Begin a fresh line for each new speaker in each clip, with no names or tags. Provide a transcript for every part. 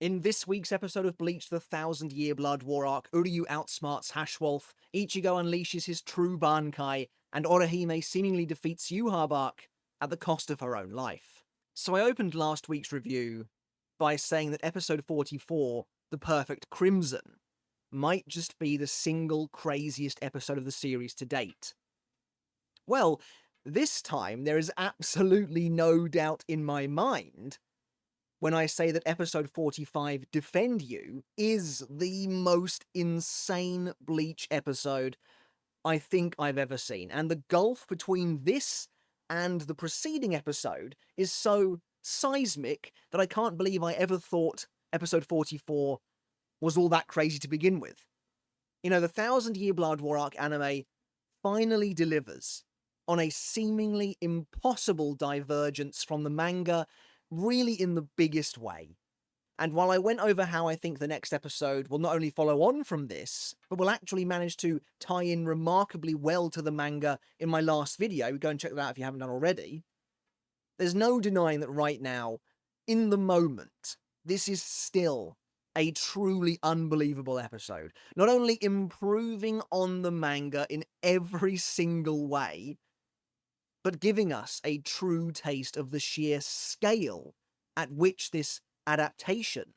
In this week's episode of Bleach the 1000-Year Blood War arc, Uryu outsmarts Haschwalth, Ichigo unleashes his true Bankai, and Orihime seemingly defeats Yhwach at the cost of her own life. So I opened last week's review by saying that episode 44, The Perfect Crimson, might just be the single craziest episode of the series to date. Well, this time there is absolutely no doubt in my mind when I say that episode 45, Defend You, is the most insane Bleach episode I think I've ever seen. And the gulf between this and the preceding episode is so seismic that I can't believe I ever thought episode 44 was all that crazy to begin with. You know, the 1000-Year Blood War arc anime finally delivers on a seemingly impossible divergence from the manga, really in the biggest way. And while I went over how I think the next episode will not only follow on from this, but will actually manage to tie in remarkably well to the manga in my last video, go and check that out if you haven't done already, there's no denying that right now, in the moment, this is still a truly unbelievable episode. Not only improving on the manga in every single way, but giving us a true taste of the sheer scale at which this adaptation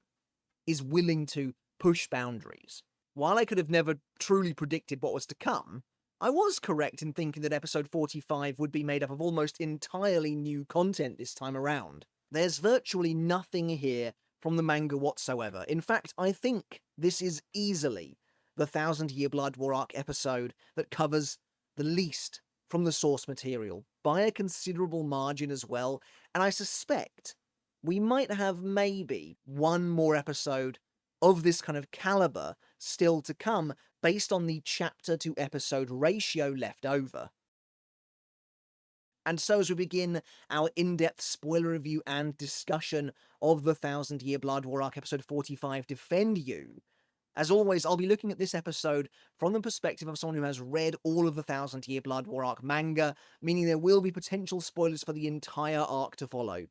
is willing to push boundaries. While I could have never truly predicted what was to come, I was correct in thinking that episode 45 would be made up of almost entirely new content this time around. There's virtually nothing here from the manga whatsoever. In fact, I think this is easily the 1000-Year Blood War arc episode that covers the least from the source material, by a considerable margin as well, and I suspect we might have maybe one more episode of this kind of caliber still to come, based on the chapter to episode ratio left over. And so as we begin our in-depth spoiler review and discussion of the 1000-Year Blood War arc episode 45, Defend You, as always, I'll be looking at this episode from the perspective of someone who has read all of the 1000-Year Blood War arc manga, meaning there will be potential spoilers for the entire arc to follow,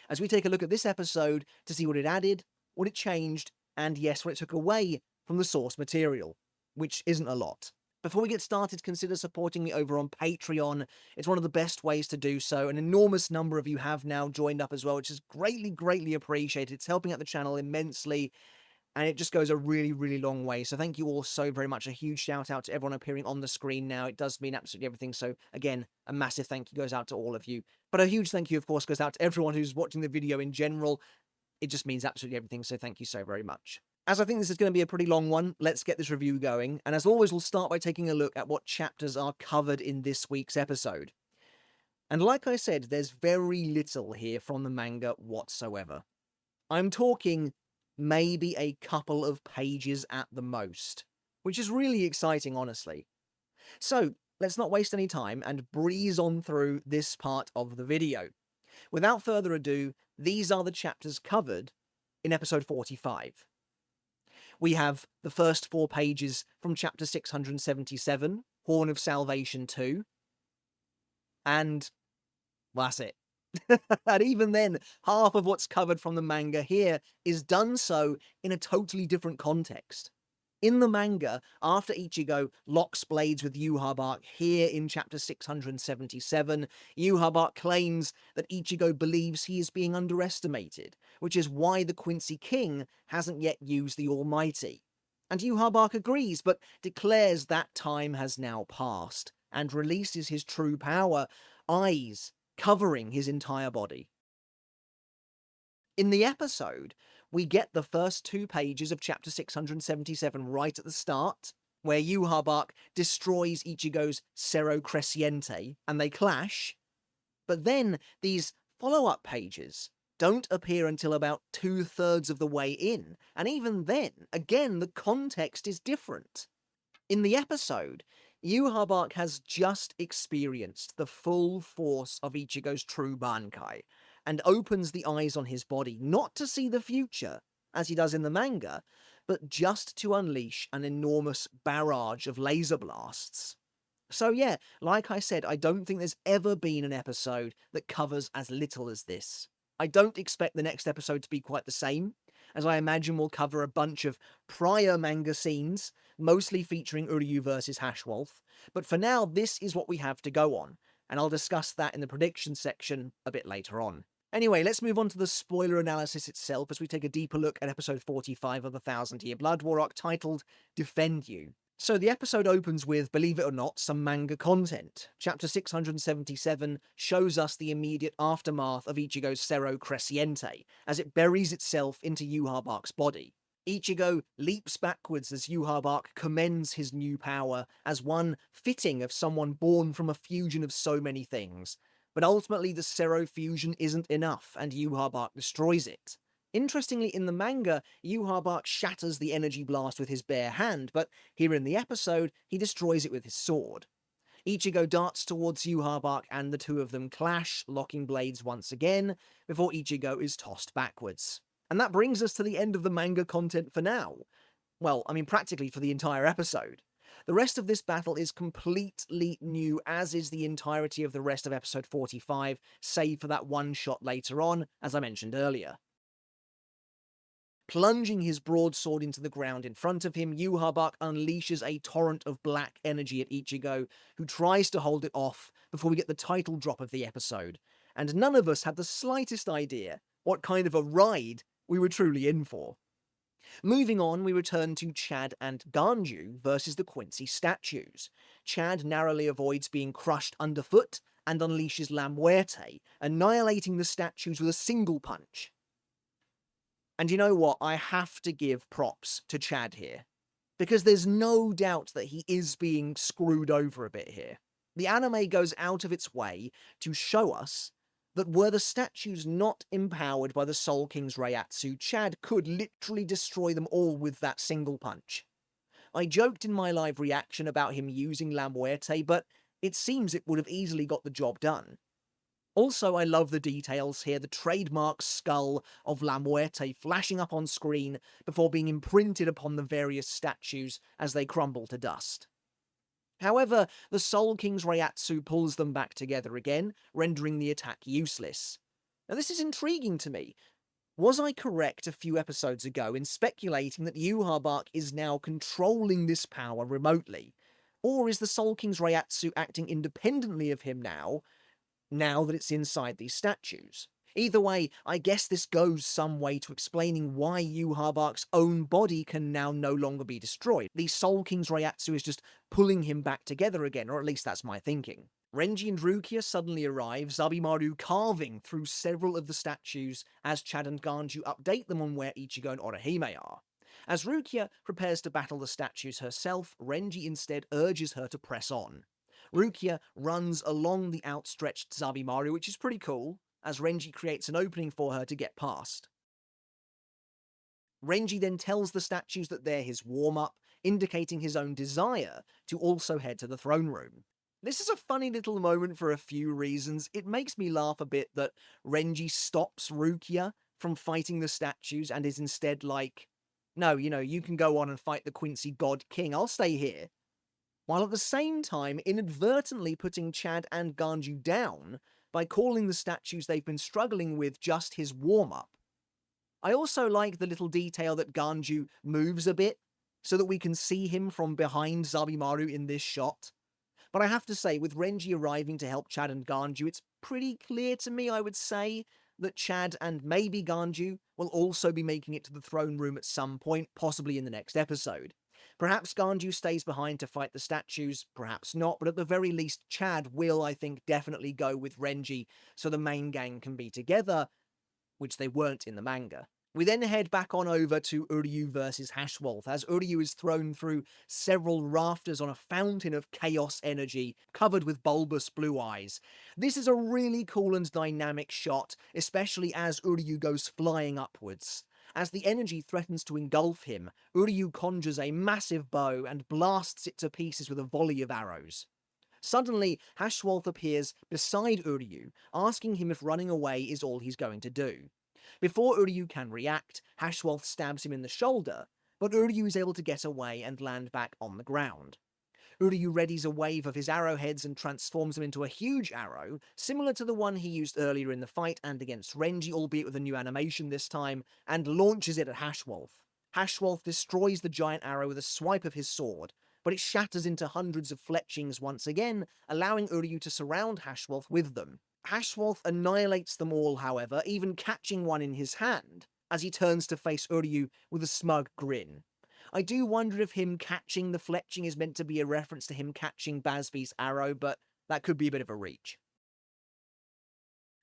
as we take a look at this episode to see what it added, what it changed, and yes, what it took away from the source material, which isn't a lot. Before we get started, consider supporting me over on Patreon. It's one of the best ways to do so. An enormous number of you have now joined up as well, which is greatly appreciated. It's helping out the channel immensely, and it just goes a really long way. So thank you all so very much. A huge shout out to everyone appearing on the screen now. It does mean absolutely everything. So again, a massive thank you goes out to all of you. But a huge thank you, of course, goes out to everyone who's watching the video in general. It just means absolutely everything. So thank you so very much. As I think this is going to be a pretty long one, let's get this review going. And as always, we'll start by taking a look at what chapters are covered in this week's episode. And like I said, there's very little here from the manga whatsoever. I'm talking maybe a couple of pages at the most, which is really exciting, honestly. So let's not waste any time and breeze on through this part of the video. Without further ado, these are the chapters covered in episode 45. We have the first 4 pages from chapter 677, Horn of Salvation 2, and well, that's it. And even then, half of what's covered from the manga here is done so in a totally different context. In the manga, after Ichigo locks blades with Yhwach here in chapter 677, Yhwach claims that Ichigo believes he is being underestimated, which is why the Quincy King hasn't yet used the Almighty. And Yhwach agrees, but declares that time has now passed, and releases his true power, eyes covering his entire body. In the episode, we get the first 2 pages of chapter 677 right at the start, where Yhwach destroys Ichigo's Cerro Cresciente, and they clash, but then these follow-up pages don't appear until about 2/3 of the way in, and even then, again, the context is different. In the episode, Yhwach has just experienced the full force of Ichigo's true Bankai, and opens the eyes on his body, not to see the future, as he does in the manga, but just to unleash an enormous barrage of laser blasts. So yeah, like I said, I don't think there's ever been an episode that covers as little as this. I don't expect the next episode to be quite the same, as I imagine we'll cover a bunch of prior manga scenes, mostly featuring Uryu versus Haschwalth, but for now this is what we have to go on, and I'll discuss that in the prediction section a bit later on. Anyway, let's move on to the spoiler analysis itself as we take a deeper look at episode 45 of the Thousand Year Blood War arc titled Defend You. So the episode opens with, believe it or not, some manga content. Chapter 677 shows us the immediate aftermath of Ichigo's Cerro Cresciente, as it buries itself into Yhwach's body. Ichigo leaps backwards as Yhwach commends his new power as one fitting of someone born from a fusion of so many things. But ultimately the Cerro fusion isn't enough, and Yhwach destroys it. Interestingly, in the manga, Yhwach shatters the energy blast with his bare hand, but here in the episode, he destroys it with his sword. Ichigo darts towards Yhwach and the two of them clash, locking blades once again, before Ichigo is tossed backwards. And that brings us to the end of the manga content for now. Well, I mean practically for the entire episode. The rest of this battle is completely new, as is the entirety of the rest of episode 45, save for that one shot later on, as I mentioned earlier. Plunging his broadsword into the ground in front of him, Yhwach unleashes a torrent of black energy at Ichigo, who tries to hold it off before we get the title drop of the episode. And none of us had the slightest idea what kind of a ride we were truly in for. Moving on, we return to Chad and Ganju versus the Quincy statues. Chad narrowly avoids being crushed underfoot and unleashes La Muerte, annihilating the statues with a single punch. And you know what? I have to give props to Chad here, because there's no doubt that he is being screwed over a bit here. The anime goes out of its way to show us that were the statues not empowered by the Soul King's Reiatsu, Chad could literally destroy them all with that single punch. I joked in my live reaction about him using La Muerte, but it seems it would have easily got the job done. Also, I love the details here, the trademark skull of La Muerte flashing up on screen before being imprinted upon the various statues as they crumble to dust. However, the Soul King's Reiatsu pulls them back together again, rendering the attack useless. Now this is intriguing to me. Was I correct a few episodes ago in speculating that Yhwach is now controlling this power remotely? Or is the Soul King's Reiatsu acting independently of him now that it's inside these statues? Either way, I guess this goes some way to explaining why Yhwach's own body can now no longer be destroyed. The Soul King's Reiatsu is just pulling him back together again, or at least that's my thinking. Renji and Rukia suddenly arrive, Zabimaru carving through several of the statues as Chad and Ganju update them on where Ichigo and Orihime are. As Rukia prepares to battle the statues herself, Renji instead urges her to press on. Rukia runs along the outstretched Zabimaru, which is pretty cool, as Renji creates an opening for her to get past. Renji then tells the statues that they're his warm-up, indicating his own desire to also head to the throne room. This is a funny little moment for a few reasons. It makes me laugh a bit that Renji stops Rukia from fighting the statues and is instead like, no, you can go on and fight the Quincy God King, I'll stay here. While at the same time inadvertently putting Chad and Ganju down by calling the statues they've been struggling with just his warm-up. I also like the little detail that Ganju moves a bit, so that we can see him from behind Zabimaru in this shot. But I have to say, with Renji arriving to help Chad and Ganju, it's pretty clear to me, I would say, that Chad and maybe Ganju will also be making it to the throne room at some point, possibly in the next episode. Perhaps Ganju stays behind to fight the statues, perhaps not, but at the very least Chad will, I think, definitely go with Renji so the main gang can be together, which they weren't in the manga. We then head back on over to Uryu versus Haschwalth, as Uryu is thrown through several rafters on a fountain of chaos energy, covered with bulbous blue eyes. This is a really cool and dynamic shot, especially as Uryu goes flying upwards. As the energy threatens to engulf him, Uryu conjures a massive bow and blasts it to pieces with a volley of arrows. Suddenly, Haschwalth appears beside Uryu, asking him if running away is all he's going to do. Before Uryu can react, Haschwalth stabs him in the shoulder, but Uryu is able to get away and land back on the ground. Uryu readies a wave of his arrowheads and transforms them into a huge arrow, similar to the one he used earlier in the fight and against Renji, albeit with a new animation this time, and launches it at Haschwalth. Haschwalth destroys the giant arrow with a swipe of his sword, but it shatters into hundreds of fletchings once again, allowing Uryu to surround Haschwalth with them. Haschwalth annihilates them all, however, even catching one in his hand, as he turns to face Uryu with a smug grin. I do wonder if him catching the fletching is meant to be a reference to him catching Basby's arrow, but that could be a bit of a reach.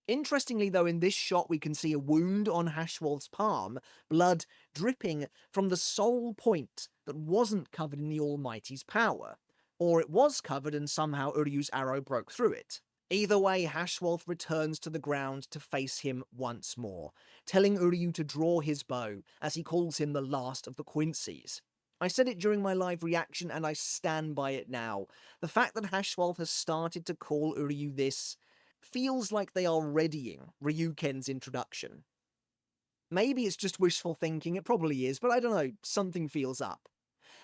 Interestingly, though, in this shot we can see a wound on Haschwalth's palm, blood dripping from the sole point that wasn't covered in the Almighty's power. Or it was covered and somehow Uryu's arrow broke through it. Either way, Haschwalth returns to the ground to face him once more, telling Uryu to draw his bow, as he calls him the last of the Quincy's. I said it during my live reaction, and I stand by it now. The fact that Haschwalth has started to call Uryu this feels like they are readying Ryuken's introduction. Maybe it's just wishful thinking, it probably is, but I don't know, something feels up.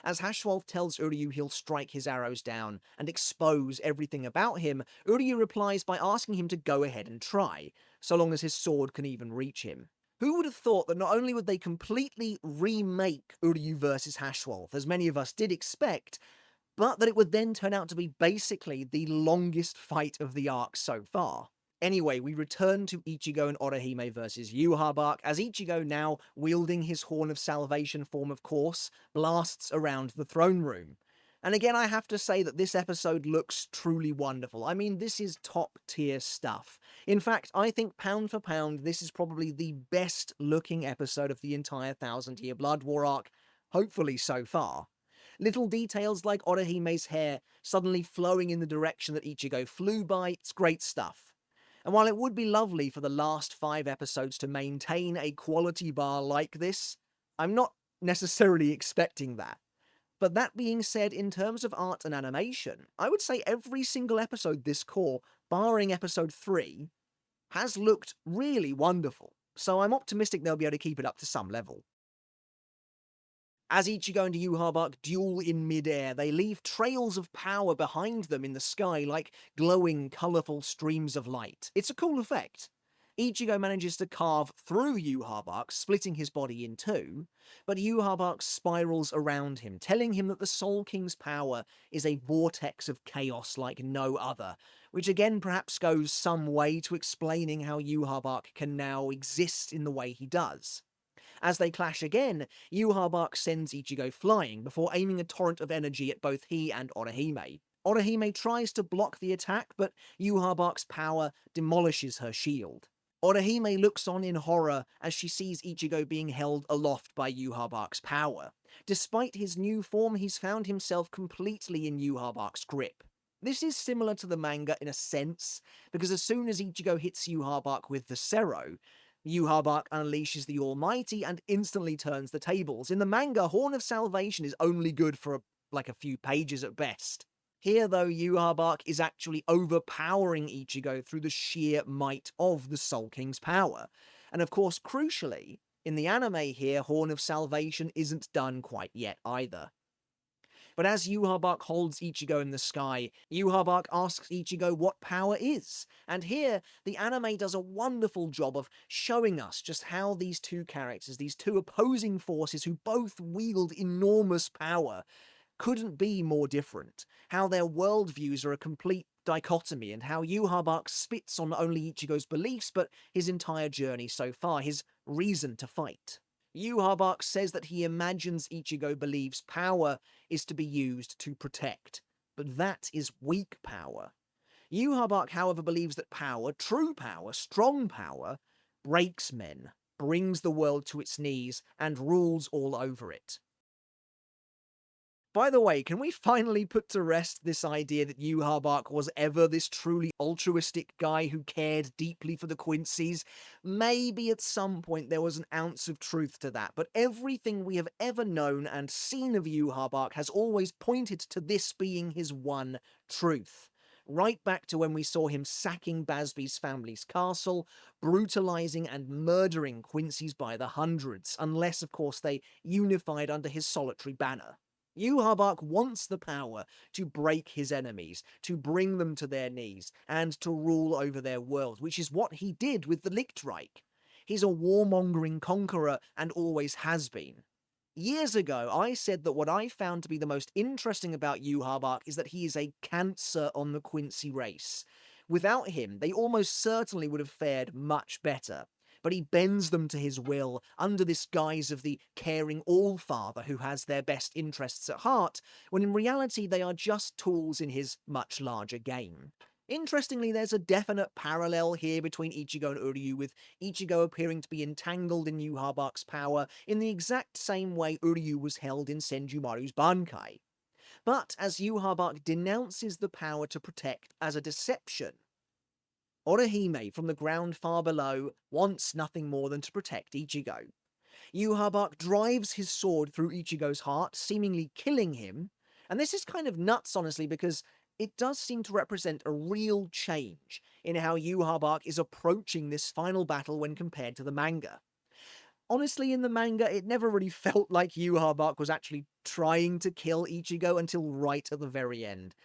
As Haschwalth tells Uryu he'll strike his arrows down and expose everything about him, Uryu replies by asking him to go ahead and try, so long as his sword can even reach him. Who would have thought that not only would they completely remake Uryu versus Haschwalth, as many of us did expect, but that it would then turn out to be basically the longest fight of the arc so far. Anyway, we return to Ichigo and Orihime versus Yhwach, as Ichigo, now wielding his Horn of Salvation form of course, blasts around the throne room. And again, I have to say that this episode looks truly wonderful. I mean, this is top tier stuff. In fact, I think pound for pound, this is probably the best looking episode of the entire 1000-Year Blood War arc, hopefully so far. Little details like Orihime's hair suddenly flowing in the direction that Ichigo flew by, it's great stuff. And while it would be lovely for the last 5 episodes to maintain a quality bar like this, I'm not necessarily expecting that. But that being said, in terms of art and animation, I would say every single episode this core, barring episode 3, has looked really wonderful. So I'm optimistic they'll be able to keep it up to some level. As Ichigo and Yhwach duel in midair, they leave trails of power behind them in the sky like glowing, colourful streams of light. It's a cool effect. Ichigo manages to carve through Yhwach, splitting his body in two, but Yhwach spirals around him, telling him that the Soul King's power is a vortex of chaos like no other, which again perhaps goes some way to explaining how Yhwach can now exist in the way he does. As they clash again, Yhwach sends Ichigo flying before aiming a torrent of energy at both he and Orihime. Orihime tries to block the attack, but Yhwach's power demolishes her shield. Orihime looks on in horror as she sees Ichigo being held aloft by Yhwach's power. Despite his new form, he's found himself completely in Yhwach's grip. This is similar to the manga in a sense, because as soon as Ichigo hits Yhwach with the Sero, Yhwach unleashes the Almighty and instantly turns the tables. In the manga, Horn of Salvation is only good for like a few pages at best. Here, though, Yhwach is actually overpowering Ichigo through the sheer might of the Soul King's power. And of course, crucially, in the anime here, Horn of Salvation isn't done quite yet either. But as Yhwach holds Ichigo in the sky, Yhwach asks Ichigo what power is. And here, the anime does a wonderful job of showing us just how these two characters, these two opposing forces who both wield enormous power, couldn't be more different. How their worldviews are a complete dichotomy, and how Yhwach spits on not only Ichigo's beliefs, but his entire journey so far, his reason to fight. Yhwach says that he imagines Ichigo believes power is to be used to protect, but that is weak power. Yhwach, however, believes that power, true power, strong power, breaks men, brings the world to its knees, and rules all over it. By the way, can we finally put to rest this idea that Yhwach was ever this truly altruistic guy who cared deeply for the Quincy's? Maybe at some point there was an ounce of truth to that, but everything we have ever known and seen of Yhwach has always pointed to this being his one truth. Right back to when we saw him sacking Basby's family's castle, brutalizing and murdering Quincy's by the hundreds, unless of course they unified under his solitary banner. Yhwach wants the power to break his enemies, to bring them to their knees, and to rule over their world, which is what he did with the Lichtreich. He's a warmongering conqueror and always has been. Years ago, I said that what I found to be the most interesting about Yhwach is that he is a cancer on the Quincy race. Without him, they almost certainly would have fared much better. But he bends them to his will under this guise of the caring all-father who has their best interests at heart, when in reality they are just tools in his much larger game. Interestingly, there's a definite parallel here between Ichigo and Uryu, with Ichigo appearing to be entangled in Yhwach's power in the exact same way Uryu was held in Senjumaru's Bankai. But as Yhwach denounces the power to protect as a deception, Orihime, from the ground far below, wants nothing more than to protect Ichigo. Yhwach drives his sword through Ichigo's heart, seemingly killing him, and this is kind of nuts, honestly, because it does seem to represent a real change in how Yhwach is approaching this final battle when compared to the manga. Honestly, in the manga, it never really felt like Yhwach was actually trying to kill Ichigo until right at the very end.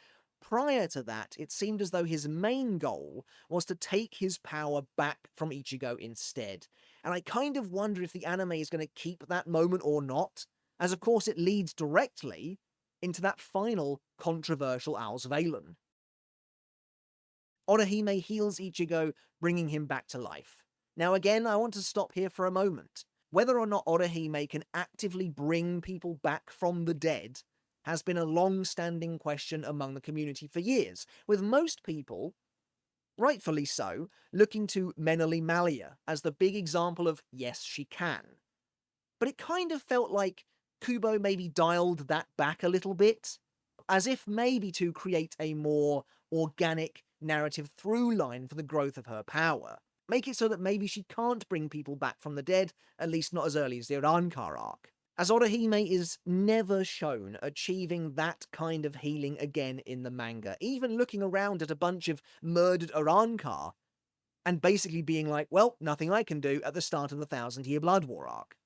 Prior to that, it seemed as though his main goal was to take his power back from Ichigo instead. And I kind of wonder if the anime is going to keep that moment or not, as of course it leads directly into that final controversial Owl's Valen. Orihime heals Ichigo, bringing him back to life. Now again, I want to stop here for a moment. Whether or not Orihime can actively bring people back from the dead has been a long-standing question among the community for years, with most people, rightfully so, looking to Menali Malia as the big example of yes, she can. But it kind of felt like Kubo maybe dialed that back a little bit, as if maybe to create a more organic narrative through line for the growth of her power. Make it so that maybe she can't bring people back from the dead, at least not as early as the Urankar arc. As Orihime is never shown achieving that kind of healing again in the manga, even looking around at a bunch of murdered Urankar and basically being like, well, nothing I can do at the start of the 1,000-Year Blood War arc.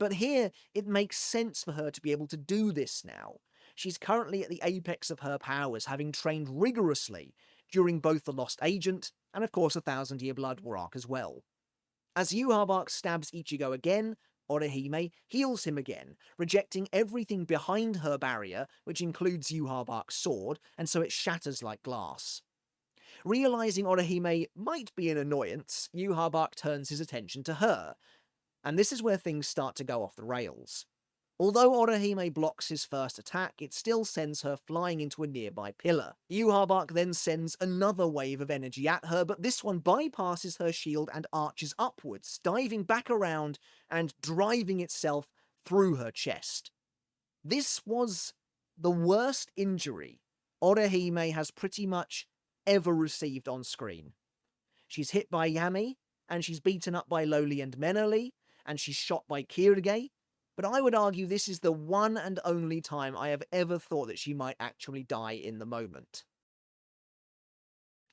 But here, it makes sense for her to be able to do this now. She's currently at the apex of her powers, having trained rigorously during both the Lost Agent and of course the 1,000-Year Blood War arc as well. As Yhwach stabs Ichigo again, Orihime heals him again, rejecting everything behind her barrier, which includes Yhwach's sword, and so it shatters like glass. Realizing Orihime might be an annoyance, Yhwach turns his attention to her, and this is where things start to go off the rails. Although Orihime blocks his first attack, it still sends her flying into a nearby pillar. Yhwach then sends another wave of energy at her, but this one bypasses her shield and arches upwards, diving back around and driving itself through her chest. This was the worst injury Orihime has pretty much ever received on screen. She's hit by Yami, and she's beaten up by Loli and Menali, and she's shot by Kirige, but I would argue this is the one and only time I have ever thought that she might actually die in the moment.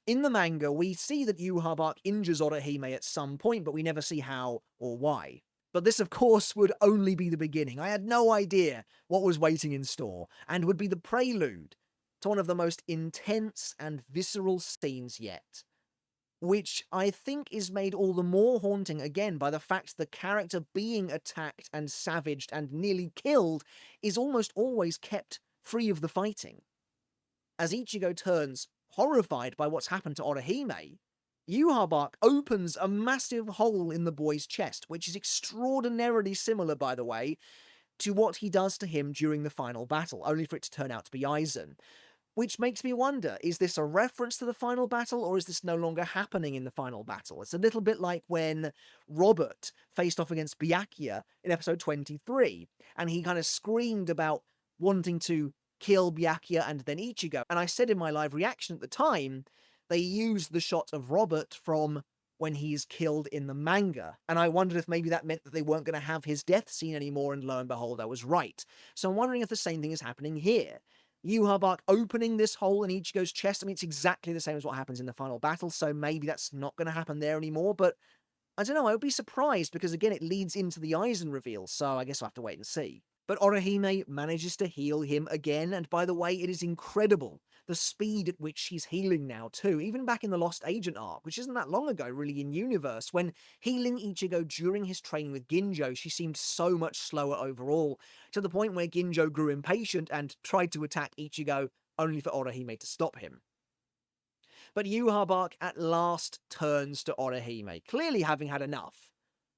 In the manga, we see that Yhwach injures Orihime at some point, but we never see how or why. But this, of course, would only be the beginning. I had no idea what was waiting in store, and would be the prelude to one of the most intense and visceral scenes yet, which I think is made all the more haunting again by the fact the character being attacked and savaged and nearly killed is almost always kept free of the fighting. As Ichigo turns horrified by what's happened to Orihime, Yhwach opens a massive hole in the boy's chest, which is extraordinarily similar, by the way, to what he does to him during the final battle, only for it to turn out to be aizen. Which makes me wonder, is this a reference to the final battle, or is this no longer happening in the final battle? It's a little bit like when Robert faced off against Byakuya in episode 23, and he kind of screamed about wanting to kill Byakuya and then Ichigo. And I said in my live reaction at the time, they used the shot of Robert from when he's killed in the manga. And I wondered if maybe that meant that they weren't going to have his death scene anymore, and lo and behold, I was right. So I'm wondering if the same thing is happening here. Yhwach opening this hole in Ichigo's chest. I mean, it's exactly the same as what happens in the final battle, so maybe that's not going to happen there anymore, but I don't know, I would be surprised, because again, it leads into the Aizen reveal, so I guess I'll have to wait and see. But Orihime manages to heal him again, and by the way, it is incredible the speed at which she's healing now too, even back in the Lost Agent arc, which isn't that long ago really in universe, when healing Ichigo during his training with Ginjo, she seemed so much slower overall, to the point where Ginjo grew impatient and tried to attack Ichigo, only for Orihime to stop him. But Yhwach at last turns to Orihime, clearly having had enough,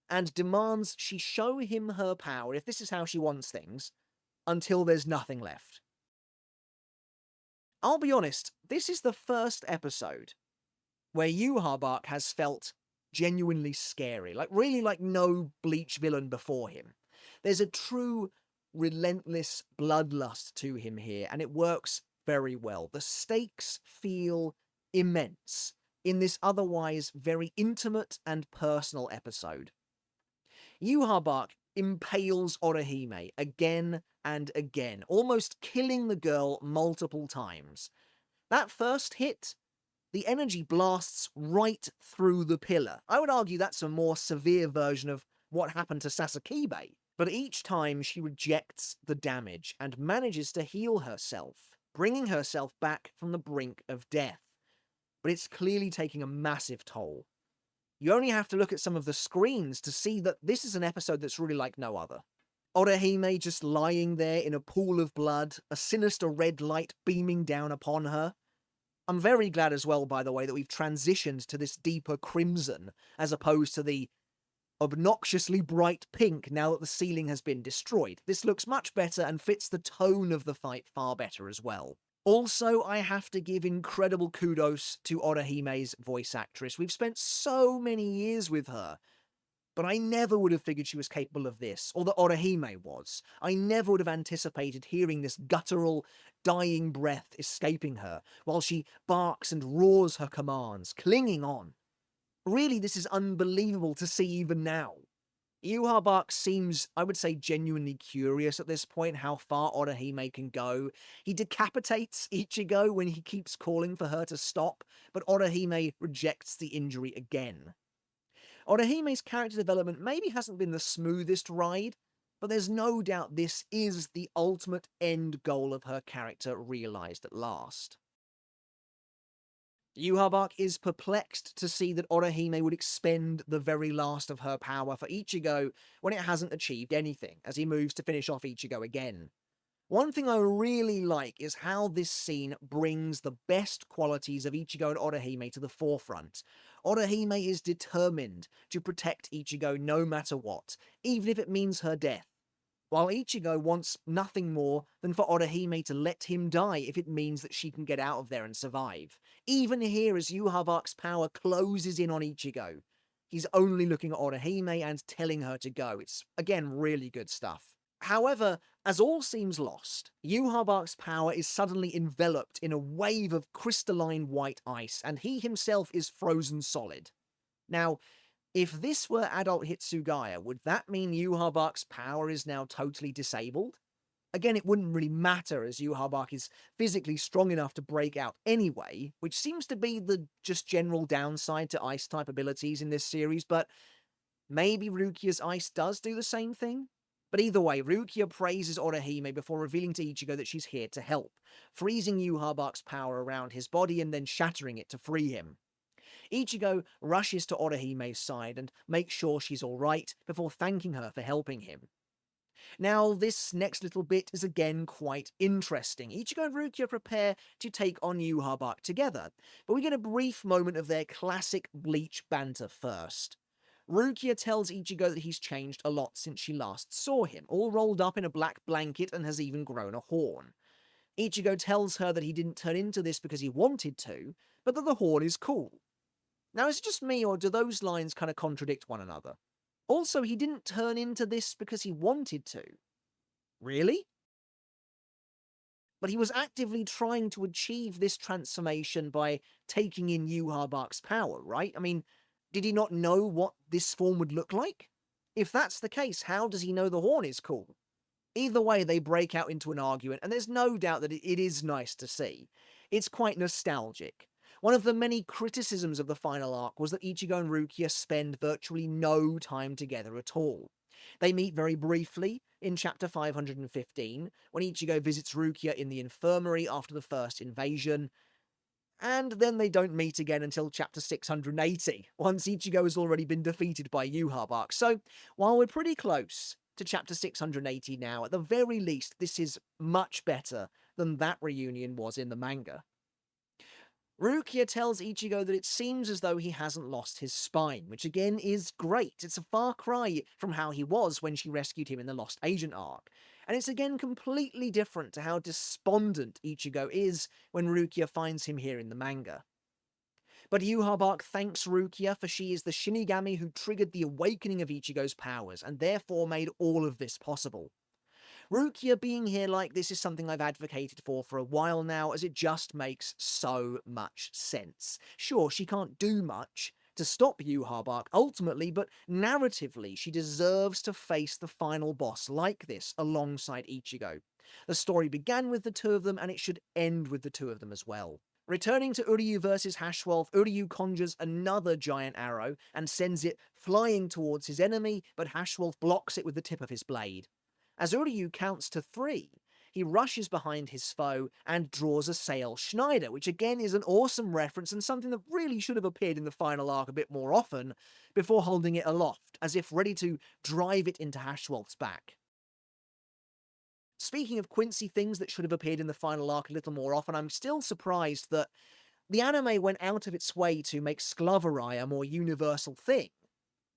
and demands she show him her power, if this is how she wants things, until there's nothing left. I'll be honest, this is the first episode where Yhwach has felt genuinely scary, like really like no Bleach villain before him. There's a true relentless bloodlust to him here, and it works very well. The stakes feel immense in this otherwise very intimate and personal episode. Yhwach impales Orihime again and again, almost killing the girl multiple times. That first hit, the energy blasts right through the pillar. I would argue that's a more severe version of what happened to Sasakibe, but each time she rejects the damage and manages to heal herself, bringing herself back from the brink of death. But it's clearly taking a massive toll. You only have to look at some of the screens to see that this is an episode that's really like no other. Orihime just lying there in a pool of blood, a sinister red light beaming down upon her. I'm very glad as well, by the way, that we've transitioned to this deeper crimson, as opposed to the obnoxiously bright pink now that the ceiling has been destroyed. This looks much better and fits the tone of the fight far better as well. Also, I have to give incredible kudos to Orihime's voice actress. We've spent so many years with her, but I never would have figured she was capable of this, or that Orihime was. I never would have anticipated hearing this guttural, dying breath escaping her, while she barks and roars her commands, clinging on. Really, this is unbelievable to see even now. Yhwach seems, I would say, genuinely curious at this point how far Orihime can go. He decapitates Ichigo when he keeps calling for her to stop, but Orihime rejects the injury again. Orihime's character development maybe hasn't been the smoothest ride, but there's no doubt this is the ultimate end goal of her character realized at last. Yhwach is perplexed to see that Orihime would expend the very last of her power for Ichigo when it hasn't achieved anything, as he moves to finish off Ichigo again. One thing I really like is how this scene brings the best qualities of Ichigo and Orihime to the forefront. Orihime is determined to protect Ichigo no matter what, even if it means her death, while Ichigo wants nothing more than for Orihime to let him die if it means that she can get out of there and survive. Even here, as Yhwach's power closes in on Ichigo, he's only looking at Orihime and telling her to go. It's, again, really good stuff. However, as all seems lost, Yhwach's power is suddenly enveloped in a wave of crystalline white ice, and he himself is frozen solid. Now, if this were adult Hitsugaya, would that mean Yhwach's power is now totally disabled? Again, it wouldn't really matter, as Yhwach is physically strong enough to break out anyway, which seems to be the just general downside to ice-type abilities in this series, but maybe Rukia's ice does do the same thing? But either way, Rukia praises Orihime before revealing to Ichigo that she's here to help, freezing Yhwach's power around his body and then shattering it to free him. Ichigo rushes to Orihime's side and makes sure she's alright before thanking her for helping him. Now, this next little bit is again quite interesting. Ichigo and Rukia prepare to take on Yhwach together, but we get a brief moment of their classic Bleach banter first. Rukia tells Ichigo that he's changed a lot since she last saw him, all rolled up in a black blanket and has even grown a horn. Ichigo tells her that he didn't turn into this because he wanted to, but that the horn is cool. Now, is it just me, or do those lines kind of contradict one another? Also, he didn't turn into this because he wanted to. Really? But he was actively trying to achieve this transformation by taking in Yhwach's power, right? I mean, did he not know what this form would look like? If that's the case, how does he know the horn is cool? Either way, they break out into an argument, and there's no doubt that it is nice to see. It's quite nostalgic. One of the many criticisms of the final arc was that Ichigo and Rukia spend virtually no time together at all. They meet very briefly in chapter 515, when Ichigo visits Rukia in the infirmary after the first invasion, and then they don't meet again until chapter 680, once Ichigo has already been defeated by Yhwach. So, while we're pretty close to chapter 680 now, at the very least, this is much better than that reunion was in the manga. Rukia tells Ichigo that it seems as though he hasn't lost his spine, which again is great. It's a far cry from how he was when she rescued him in the Lost Agent arc. And it's again completely different to how despondent Ichigo is when Rukia finds him here in the manga. But Yhwach thanks Rukia, for she is the Shinigami who triggered the awakening of Ichigo's powers, and therefore made all of this possible. Rukia being here like this is something I've advocated for a while now, as it just makes so much sense. Sure, she can't do much to stop Yhwach ultimately, but narratively she deserves to face the final boss like this alongside Ichigo. The story began with the two of them, and it should end with the two of them as well. Returning to Uryu versus Haschwalth, Uryu conjures another giant arrow and sends it flying towards his enemy, but Haschwalth blocks it with the tip of his blade. As Uryu counts to 3, he rushes behind his foe and draws a Sail Schneider, which again is an awesome reference and something that really should have appeared in the final arc a bit more often, before holding it aloft, as if ready to drive it into Haschwalth's back. Speaking of Quincy things that should have appeared in the final arc a little more often, I'm still surprised that the anime went out of its way to make Sclaverai a more universal thing.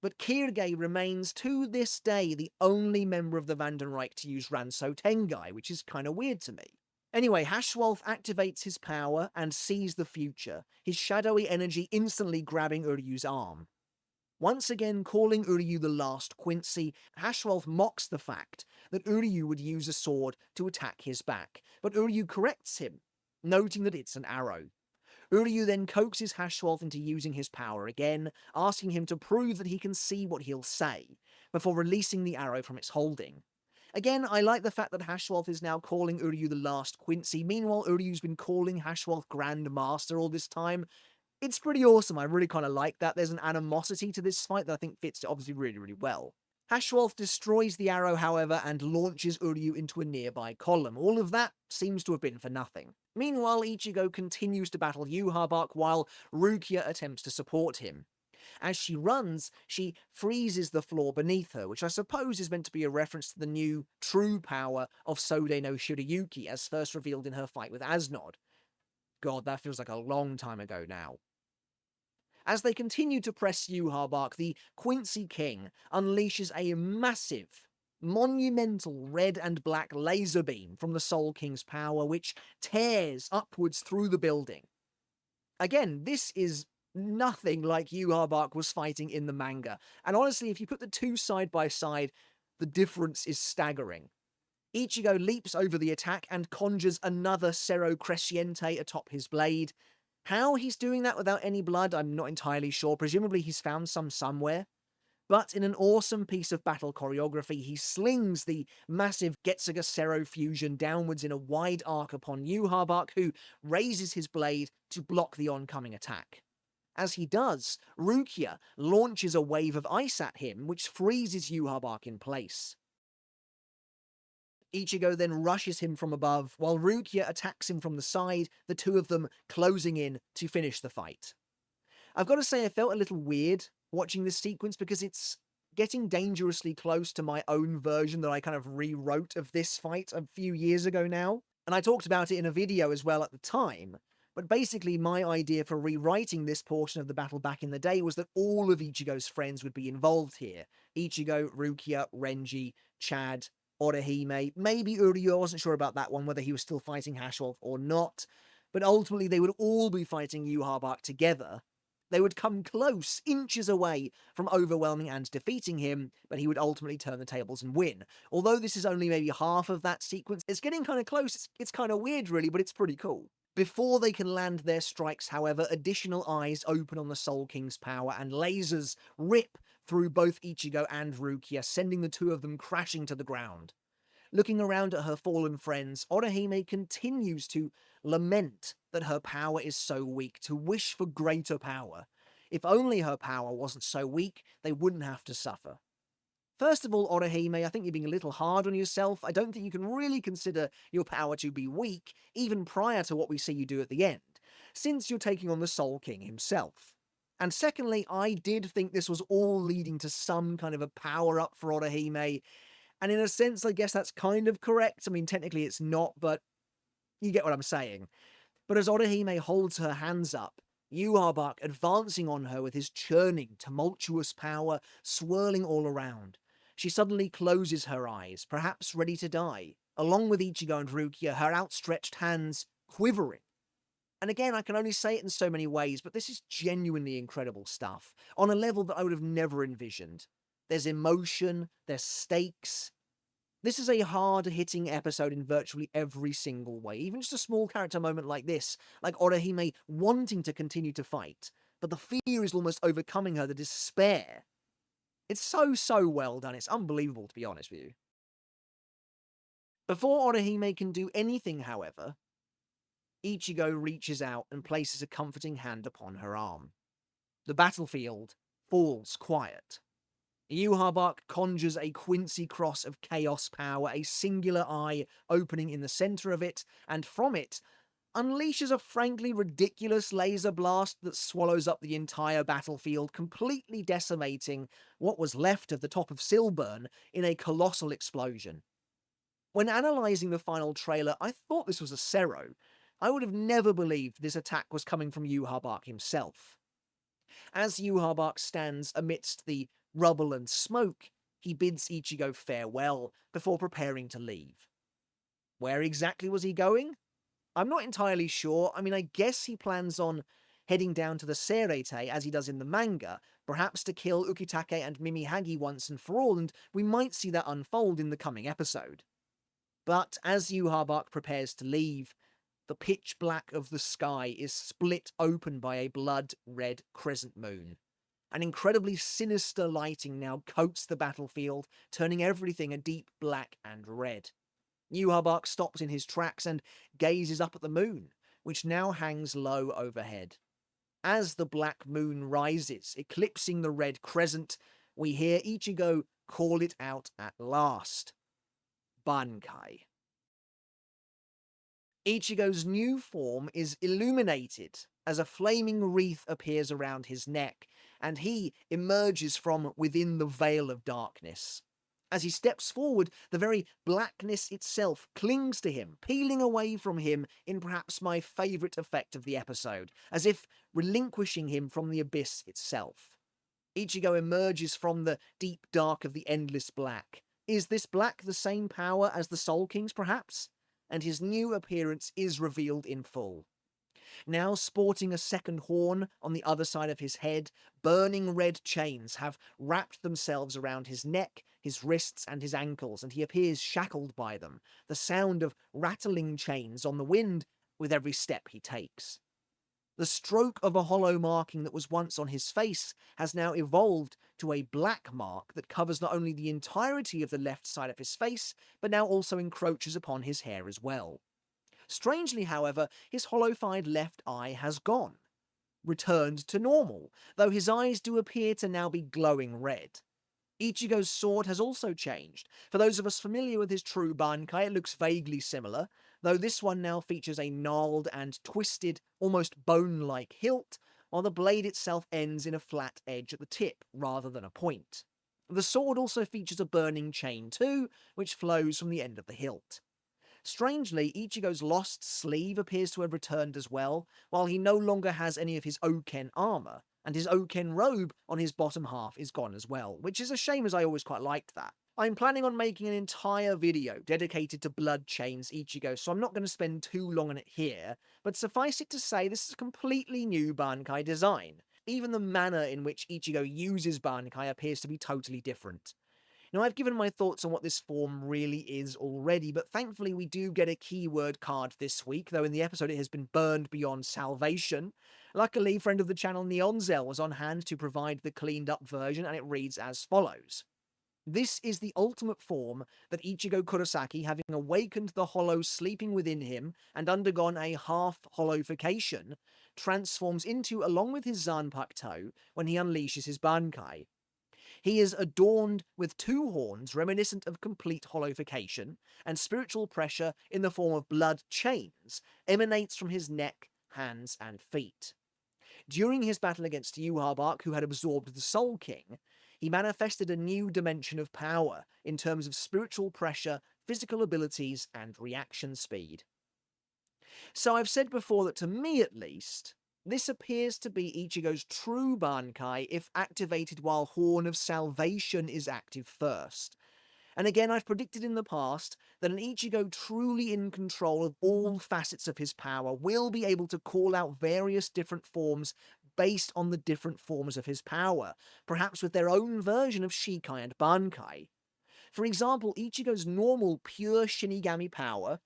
But Kirge remains to this day the only member of the Vandenreich to use Ranso Tengai, which is kinda weird to me. Anyway, Haschwalth activates his power and sees the future, his shadowy energy instantly grabbing Uryu's arm. Once again calling Uryu the last Quincy, Haschwalth mocks the fact that Uryu would use a sword to attack his back, but Uryu corrects him, noting that it's an arrow. Uryu then coaxes Haschwalth into using his power again, asking him to prove that he can see what he'll say, before releasing the arrow from its holding. Again, I like the fact that Haschwalth is now calling Uryu the last Quincy, meanwhile Uryu's been calling Haschwalth Grand Master all this time. It's pretty awesome, I really kinda like that. There's an animosity to this fight that I think fits it obviously really, really well. Haschwalth destroys the arrow, however, and launches Uryu into a nearby column. All of that seems to have been for nothing. Meanwhile, Ichigo continues to battle Yhwach while Rukia attempts to support him. As she runs, she freezes the floor beneath her, which I suppose is meant to be a reference to the new true power of Sode no Shirayuki, as first revealed in her fight with Asnod. God, that feels like a long time ago now. As they continue to press Yhwach, the Quincy King unleashes a massive, monumental red and black laser beam from the Soul King's power, which tears upwards through the building. Again, this is nothing like Yhwach was fighting in the manga, and honestly, if you put the two side by side, the difference is staggering. Ichigo leaps over the attack and conjures another Cerro Cresciente atop his blade. How he's doing that without any blood, I'm not entirely sure. Presumably he's found some somewhere. But in an awesome piece of battle choreography, he slings the massive Getsuga Cerro fusion downwards in a wide arc upon Yhwach, who raises his blade to block the oncoming attack. As he does, Rukia launches a wave of ice at him, which freezes Yhwach in place. Ichigo then rushes him from above, while Rukia attacks him from the side, the two of them closing in to finish the fight. I've got to say I felt a little weird watching this sequence because it's getting dangerously close to my own version that I kind of rewrote of this fight a few years ago now. And I talked about it in a video as well at the time. But basically my idea for rewriting this portion of the battle back in the day was that all of Ichigo's friends would be involved here. Ichigo, Rukia, Renji, Chad, Orihime, maybe Uryu, I wasn't sure about that one, whether he was still fighting Haschwalth or not, but ultimately they would all be fighting Yhwach together. They would come close, inches away from overwhelming and defeating him, but he would ultimately turn the tables and win. Although this is only maybe half of that sequence, it's getting kind of close, it's kind of weird really, but it's pretty cool. Before they can land their strikes, however, additional eyes open on the Soul King's power and lasers rip through both Ichigo and Rukia, sending the two of them crashing to the ground. Looking around at her fallen friends, Orihime continues to lament that her power is so weak, to wish for greater power. If only her power wasn't so weak, they wouldn't have to suffer. First of all, Orihime, I think you're being a little hard on yourself. I don't think you can really consider your power to be weak, even prior to what we see you do at the end, since you're taking on the Soul King himself. And secondly, I did think this was all leading to some kind of a power-up for Orihime, and in a sense, I guess that's kind of correct. I mean, technically it's not, but you get what I'm saying. But as Orihime holds her hands up, Yhwach advancing on her with his churning, tumultuous power swirling all around. She suddenly closes her eyes, perhaps ready to die, along with Ichigo and Rukia, her outstretched hands quivering. And again, I can only say it in so many ways, but this is genuinely incredible stuff, on a level that I would have never envisioned. There's emotion, there's stakes. This is a hard-hitting episode in virtually every single way, even just a small character moment like this, like Orihime wanting to continue to fight, but the fear is almost overcoming her, the despair. It's so well done, it's unbelievable to be honest with you. Before Orihime can do anything, however, Ichigo reaches out and places a comforting hand upon her arm. The battlefield falls quiet. Yhwach conjures a Quincy cross of chaos power, a singular eye opening in the center of it, and from it unleashes a frankly ridiculous laser blast that swallows up the entire battlefield, completely decimating what was left of the top of Silburn in a colossal explosion. When analysing the final trailer, I thought this was a Sero. I would have never believed this attack was coming from Yhwach himself. As Yhwach stands amidst the rubble and smoke, he bids Ichigo farewell before preparing to leave. Where exactly was he going? I'm not entirely sure. I mean, I guess he plans on heading down to the Serete as he does in the manga, perhaps to kill Ukitake and Mimihagi once and for all, and we might see that unfold in the coming episode. But as Yhwach prepares to leave, the pitch black of the sky is split open by a blood-red crescent moon. An incredibly sinister lighting now coats the battlefield, turning everything a deep black and red. Yhwach stops in his tracks and gazes up at the moon, which now hangs low overhead. As the black moon rises, eclipsing the red crescent, we hear Ichigo call it out at last. Bankai. Ichigo's new form is illuminated as a flaming wreath appears around his neck, and he emerges from within the veil of darkness. As he steps forward, the very blackness itself clings to him, peeling away from him in perhaps my favourite effect of the episode, as if relinquishing him from the abyss itself. Ichigo emerges from the deep dark of the endless black. Is this black the same power as the Soul King's, perhaps? And his new appearance is revealed in full. Now sporting a second horn on the other side of his head, burning red chains have wrapped themselves around his neck, his wrists, and his ankles, and he appears shackled by them, the sound of rattling chains on the wind with every step he takes. The stroke of a hollow marking that was once on his face has now evolved to a black mark that covers not only the entirety of the left side of his face, but now also encroaches upon his hair as well. Strangely, however, his hollow-fied left eye has gone, returned to normal, though his eyes do appear to now be glowing red. Ichigo's sword has also changed. For those of us familiar with his true Bankai, it looks vaguely similar, though this one now features a gnarled and twisted, almost bone-like hilt, while the blade itself ends in a flat edge at the tip, rather than a point. The sword also features a burning chain too, which flows from the end of the hilt. Strangely, Ichigo's lost sleeve appears to have returned as well, while he no longer has any of his Oken armor, and his Oken robe on his bottom half is gone as well, which is a shame as I always quite liked that. I'm planning on making an entire video dedicated to Blood Chains Ichigo, so I'm not going to spend too long on it here, but suffice it to say this is a completely new Bankai design. Even the manner in which Ichigo uses Bankai appears to be totally different. Now, I've given my thoughts on what this form really is already, but thankfully we do get a keyword card this week, though in the episode it has been burned beyond salvation. Luckily, friend of the channel Neonzel was on hand to provide the cleaned up version, and it reads as follows. This is the ultimate form that Ichigo Kurosaki, having awakened the hollow sleeping within him and undergone a half-hollowification, transforms into along with his Zanpakuto when he unleashes his Bankai. He is adorned with two horns reminiscent of complete hollowification, and spiritual pressure in the form of blood chains emanates from his neck, hands, and feet. During his battle against Yhwach, who had absorbed the Soul King, he manifested a new dimension of power in terms of spiritual pressure, physical abilities, and reaction speed. So I've said before that to me at least, this appears to be Ichigo's true Bankai if activated while Horn of Salvation is active first. And again, I've predicted in the past that an Ichigo truly in control of all facets of his power will be able to call out various different forms based on the different forms of his power, perhaps with their own version of Shikai and Bankai. For example, Ichigo's normal pure Shinigami power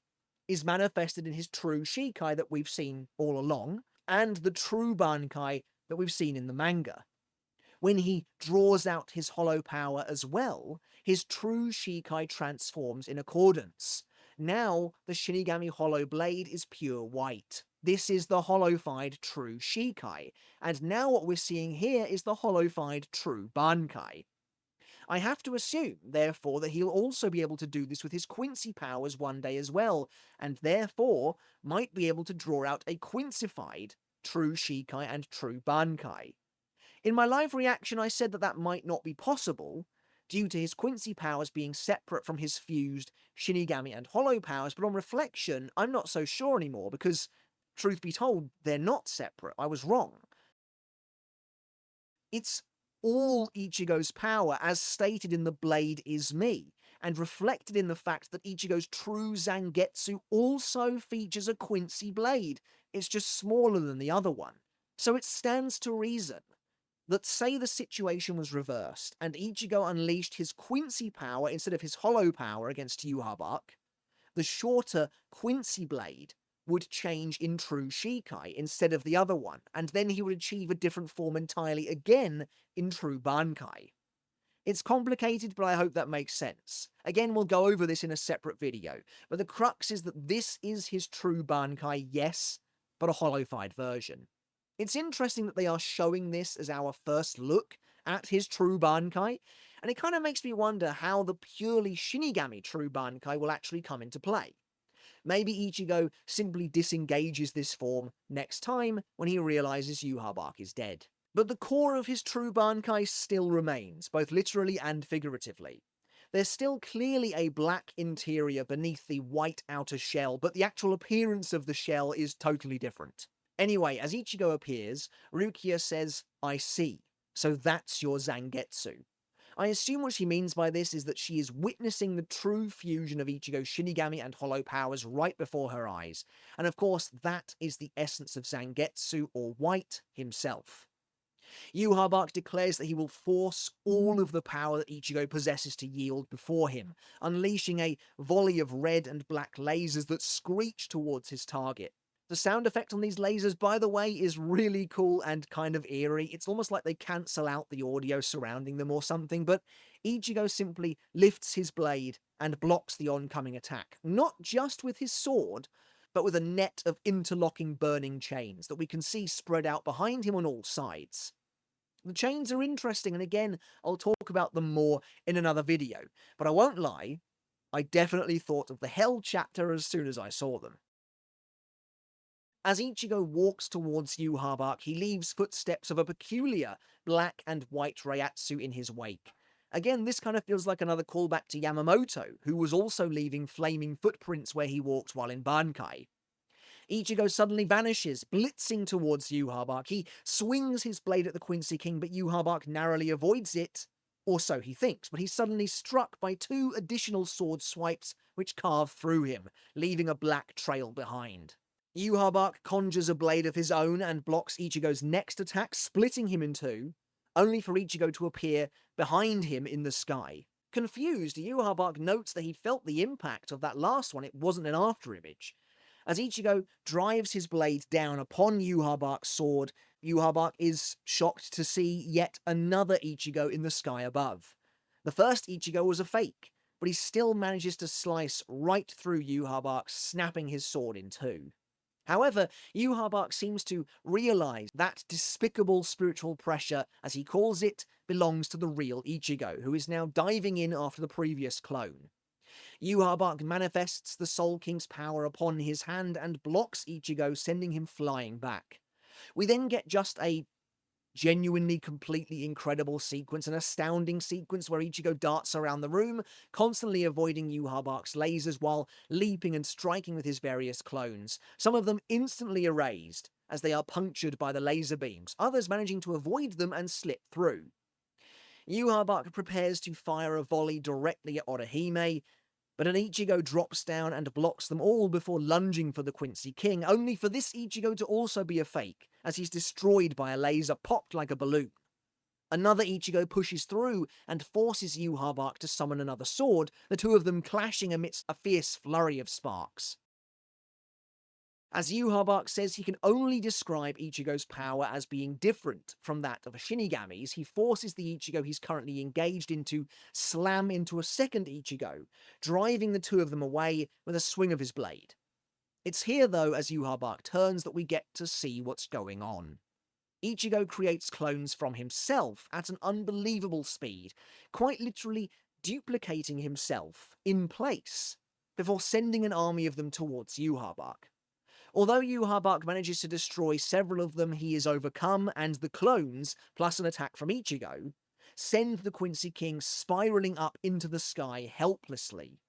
is manifested in his true Shikai that we've seen all along, and the true Bankai that we've seen in the manga. When he draws out his hollow power as well, his true Shikai transforms in accordance. Now, the Shinigami Hollow Blade is pure white. This is the Hollowfied True Shikai, and now what we're seeing here is the Hollowfied True Bankai. I have to assume, therefore, that he'll also be able to do this with his Quincy powers one day as well, and therefore might be able to draw out a Quincified True Shikai and True Bankai. In my live reaction, I said that that might not be possible, due to his Quincy powers being separate from his fused Shinigami and Hollow powers, but on reflection, I'm not so sure anymore, because, truth be told, they're not separate. I was wrong. It's all Ichigo's power, as stated in The Blade Is Me, and reflected in the fact that Ichigo's true Zangetsu also features a Quincy blade. It's just smaller than the other one. So it stands to reason that, say the situation was reversed, and Ichigo unleashed his Quincy power instead of his Hollow power against Yhwach, the shorter Quincy blade would change in true Shikai instead of the other one, and then he would achieve a different form entirely again in true Bankai. It's complicated, but I hope that makes sense. Again, we'll go over this in a separate video, but the crux is that this is his true Bankai, yes, but a hollowified version. It's interesting that they are showing this as our first look at his true Bankai, and it kind of makes me wonder how the purely Shinigami true Bankai will actually come into play. Maybe Ichigo simply disengages this form next time when he realizes Yhwach is dead. But the core of his true Bankai still remains, both literally and figuratively. There's still clearly a black interior beneath the white outer shell, but the actual appearance of the shell is totally different. Anyway, as Ichigo appears, Rukia says, "I see. So that's your Zangetsu." I assume what she means by this is that she is witnessing the true fusion of Ichigo's Shinigami and Hollow powers right before her eyes, and of course that is the essence of Zangetsu, or White, himself. Yhwach declares that he will force all of the power that Ichigo possesses to yield before him, unleashing a volley of red and black lasers that screech towards his target. The sound effect on these lasers, by the way, is really cool and kind of eerie. It's almost like they cancel out the audio surrounding them or something, but Ichigo simply lifts his blade and blocks the oncoming attack, not just with his sword, but with a net of interlocking burning chains that we can see spread out behind him on all sides. The chains are interesting, and again, I'll talk about them more in another video, but I won't lie, I definitely thought of the Hell chapter as soon as I saw them. As Ichigo walks towards Yhwach, he leaves footsteps of a peculiar black and white Reiatsu in his wake. Again, this kind of feels like another callback to Yamamoto, who was also leaving flaming footprints where he walked while in Bankai. Ichigo suddenly vanishes, blitzing towards Yhwach. He swings his blade at the Quincy King, but Yhwach narrowly avoids it, or so he thinks, but he's suddenly struck by two additional sword swipes which carve through him, leaving a black trail behind. Yhwach conjures a blade of his own and blocks Ichigo's next attack, splitting him in two, only for Ichigo to appear behind him in the sky. Confused, Yhwach notes that he felt the impact of that last one, it wasn't an afterimage. As Ichigo drives his blade down upon Yhwach's sword, Yhwach is shocked to see yet another Ichigo in the sky above. The first Ichigo was a fake, but he still manages to slice right through Yhwach, snapping his sword in two. However, Yhwach seems to realize that despicable spiritual pressure, as he calls it, belongs to the real Ichigo, who is now diving in after the previous clone. Yhwach manifests the Soul King's power upon his hand and blocks Ichigo, sending him flying back. We then get just a genuinely completely incredible sequence, an astounding sequence where Ichigo darts around the room, constantly avoiding Yhwach's lasers while leaping and striking with his various clones, some of them instantly erased as they are punctured by the laser beams, others managing to avoid them and slip through. Yhwach prepares to fire a volley directly at Orihime, but an Ichigo drops down and blocks them all before lunging for the Quincy King, only for this Ichigo to also be a fake, as he's destroyed by a laser popped like a balloon. Another Ichigo pushes through and forces Yhwach to summon another sword, the two of them clashing amidst a fierce flurry of sparks. As Yhwach says he can only describe Ichigo's power as being different from that of a Shinigami's, he forces the Ichigo he's currently engaged in to slam into a second Ichigo, driving the two of them away with a swing of his blade. It's here, though, as Yhwach turns, that we get to see what's going on. Ichigo creates clones from himself at an unbelievable speed, quite literally duplicating himself in place, before sending an army of them towards Yhwach. Although Yhwach manages to destroy several of them, he is overcome, and the clones, plus an attack from Ichigo, send the Quincy King spiraling up into the sky helplessly.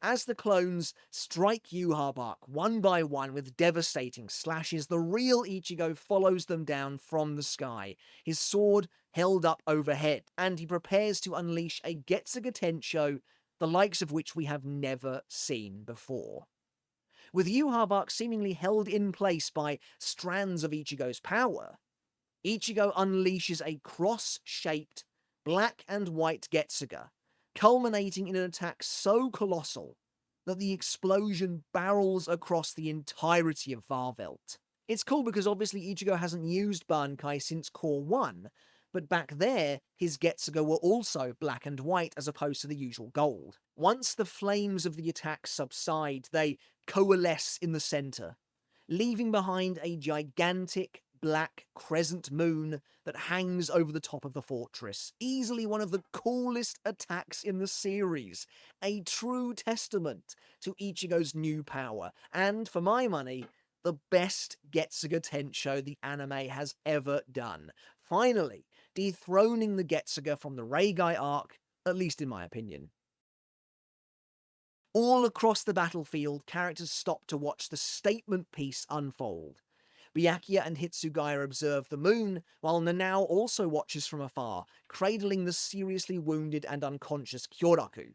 As the clones strike Yhwach one by one with devastating slashes, the real Ichigo follows them down from the sky, his sword held up overhead, and he prepares to unleash a Getsuga Tensho, the likes of which we have never seen before. With Yhwach seemingly held in place by strands of Ichigo's power, Ichigo unleashes a cross-shaped black and white Getsuga, culminating in an attack so colossal that the explosion barrels across the entirety of Varvelt. It's cool because obviously Ichigo hasn't used Bankai since Core 1, but back there, his Getsuga were also black and white as opposed to the usual gold. Once the flames of the attack subside, they coalesce in the center, leaving behind a gigantic black crescent moon that hangs over the top of the fortress. Easily one of the coolest attacks in the series. A true testament to Ichigo's new power, and for my money, the best Getsuga Tensho the anime has ever done. Finally, dethroning the Getsuga from the Reigai arc, at least in my opinion. All across the battlefield, characters stop to watch the statement piece unfold. Byakuya and Hitsugaya observe the moon, while Nanao also watches from afar, cradling the seriously wounded and unconscious Kyoraku.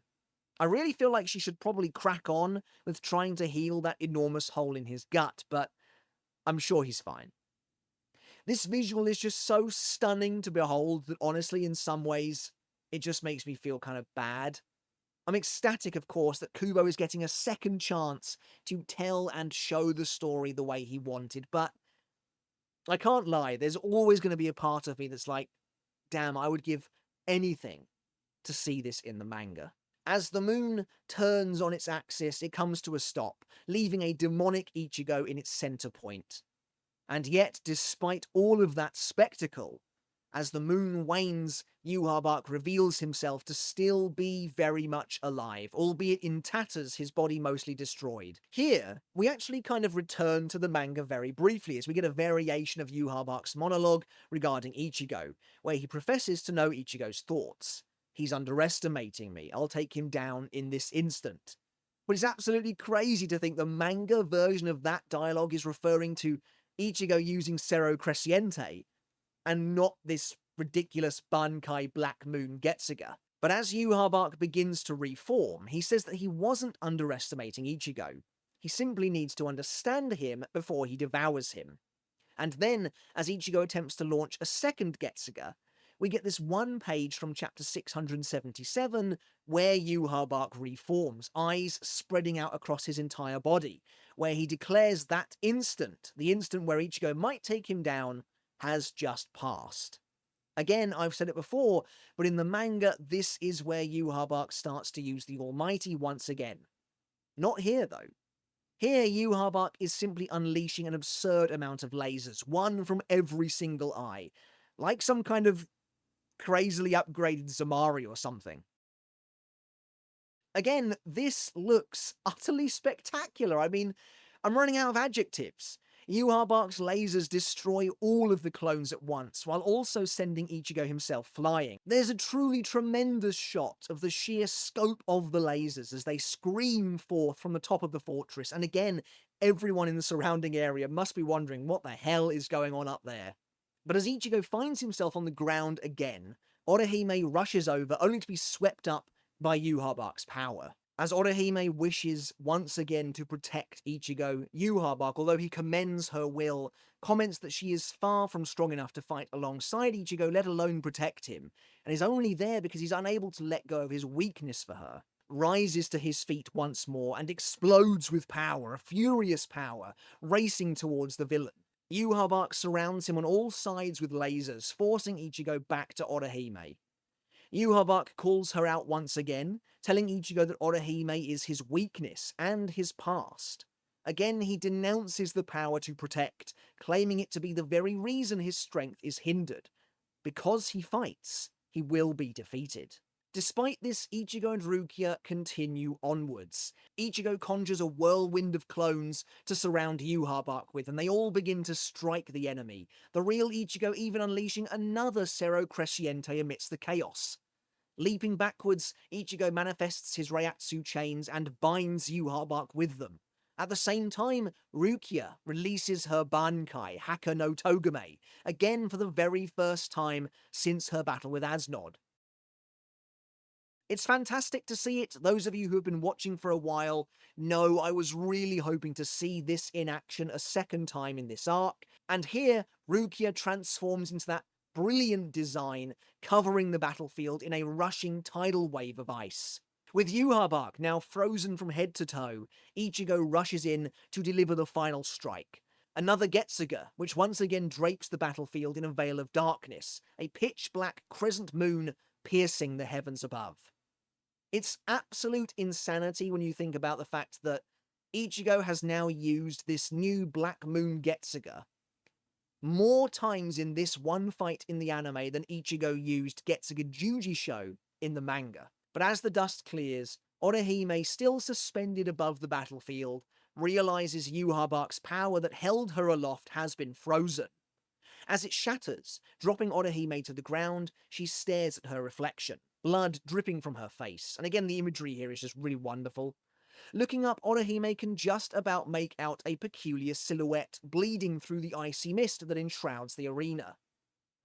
I really feel like she should probably crack on with trying to heal that enormous hole in his gut, but I'm sure he's fine. This visual is just so stunning to behold that honestly, in some ways, it just makes me feel kind of bad. I'm ecstatic, of course, that Kubo is getting a second chance to tell and show the story the way he wanted, but I can't lie, there's always going to be a part of me that's like, damn, I would give anything to see this in the manga. As the moon turns on its axis, it comes to a stop, leaving a demonic Ichigo in its center point. And yet, despite all of that spectacle, as the moon wanes, Yhwach reveals himself to still be very much alive, albeit in tatters, his body mostly destroyed. Here, we actually kind of return to the manga very briefly, as we get a variation of Yhwach's monologue regarding Ichigo, where he professes to know Ichigo's thoughts. He's underestimating me, I'll take him down in this instant. But it's absolutely crazy to think the manga version of that dialogue is referring to Ichigo using Cerro Crescente, and not this ridiculous Bankai Black Moon Getsuga. But as Yhwach begins to reform, he says that he wasn't underestimating Ichigo. He simply needs to understand him before he devours him. And then, as Ichigo attempts to launch a second Getsuga, we get this one page from chapter 677 where Yhwach reforms, eyes spreading out across his entire body, where he declares that instant, the instant where Ichigo might take him down, has just passed. Again, I've said it before, but in the manga, this is where Yhwach starts to use the Almighty once again. Not here, though. Here, Yhwach is simply unleashing an absurd amount of lasers, one from every single eye, like some kind of crazily upgraded Zamari or something. Again, this looks utterly spectacular. I mean, I'm running out of adjectives. Yhwach's lasers destroy all of the clones at once, while also sending Ichigo himself flying. There's a truly tremendous shot of the sheer scope of the lasers as they scream forth from the top of the fortress, and again, everyone in the surrounding area must be wondering what the hell is going on up there. But as Ichigo finds himself on the ground again, Orihime rushes over, only to be swept up by Yhwach's power. As Orihime wishes once again to protect Ichigo, Yhwach, although he commends her will, comments that she is far from strong enough to fight alongside Ichigo, let alone protect him, and is only there because he's unable to let go of his weakness for her. Rises to his feet once more and explodes with power, a furious power, racing towards the villain. Yhwach surrounds him on all sides with lasers, forcing Ichigo back to Orihime. Yhwach calls her out once again, telling Ichigo that Orihime is his weakness and his past. Again, he denounces the power to protect, claiming it to be the very reason his strength is hindered. Because he fights, he will be defeated. Despite this, Ichigo and Rukia continue onwards. Ichigo conjures a whirlwind of clones to surround Yhwach with, and they all begin to strike the enemy, the real Ichigo even unleashing another Cero Cresciente amidst the chaos. Leaping backwards, Ichigo manifests his Reiatsu chains and binds Yhwach with them. At the same time, Rukia releases her Bankai, Haka no Togame, again for the very first time since her battle with Asnod. It's fantastic to see it. Those of you who have been watching for a while know I was really hoping to see this in action a second time in this arc, and here Rukia transforms into that brilliant design, covering the battlefield in a rushing tidal wave of ice. With Yhwach now frozen from head to toe, Ichigo rushes in to deliver the final strike. Another Getsuga, which once again drapes the battlefield in a veil of darkness, a pitch-black crescent moon piercing the heavens above. It's absolute insanity when you think about the fact that Ichigo has now used this new Black Moon Getsuga more times in this one fight in the anime than Ichigo used Getsuga Jujisho in the manga. But as the dust clears, Orihime, still suspended above the battlefield, realizes Yhwach's power that held her aloft has been frozen. As it shatters, dropping Orihime to the ground, she stares at her reflection, blood dripping from her face, and again the imagery here is just really wonderful. Looking up, Orihime can just about make out a peculiar silhouette bleeding through the icy mist that enshrouds the arena.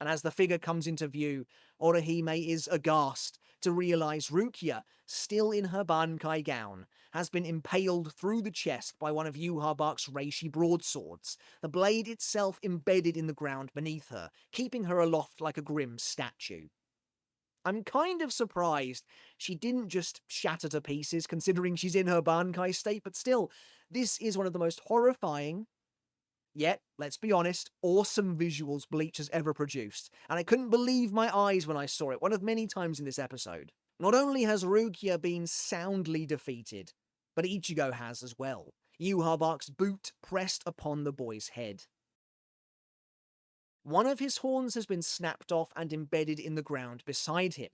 And as the figure comes into view, Orihime is aghast to realize Rukia, still in her Bankai gown, has been impaled through the chest by one of Yhwach's reishi broadswords, the blade itself embedded in the ground beneath her, keeping her aloft like a grim statue. I'm kind of surprised she didn't just shatter to pieces, considering she's in her Bankai state, but still, this is one of the most horrifying, yet, let's be honest, awesome visuals Bleach has ever produced, and I couldn't believe my eyes when I saw it, one of many times in this episode. Not only has Rukia been soundly defeated, but Ichigo has as well, Yhwach's boot pressed upon the boy's head. One of his horns has been snapped off and embedded in the ground beside him,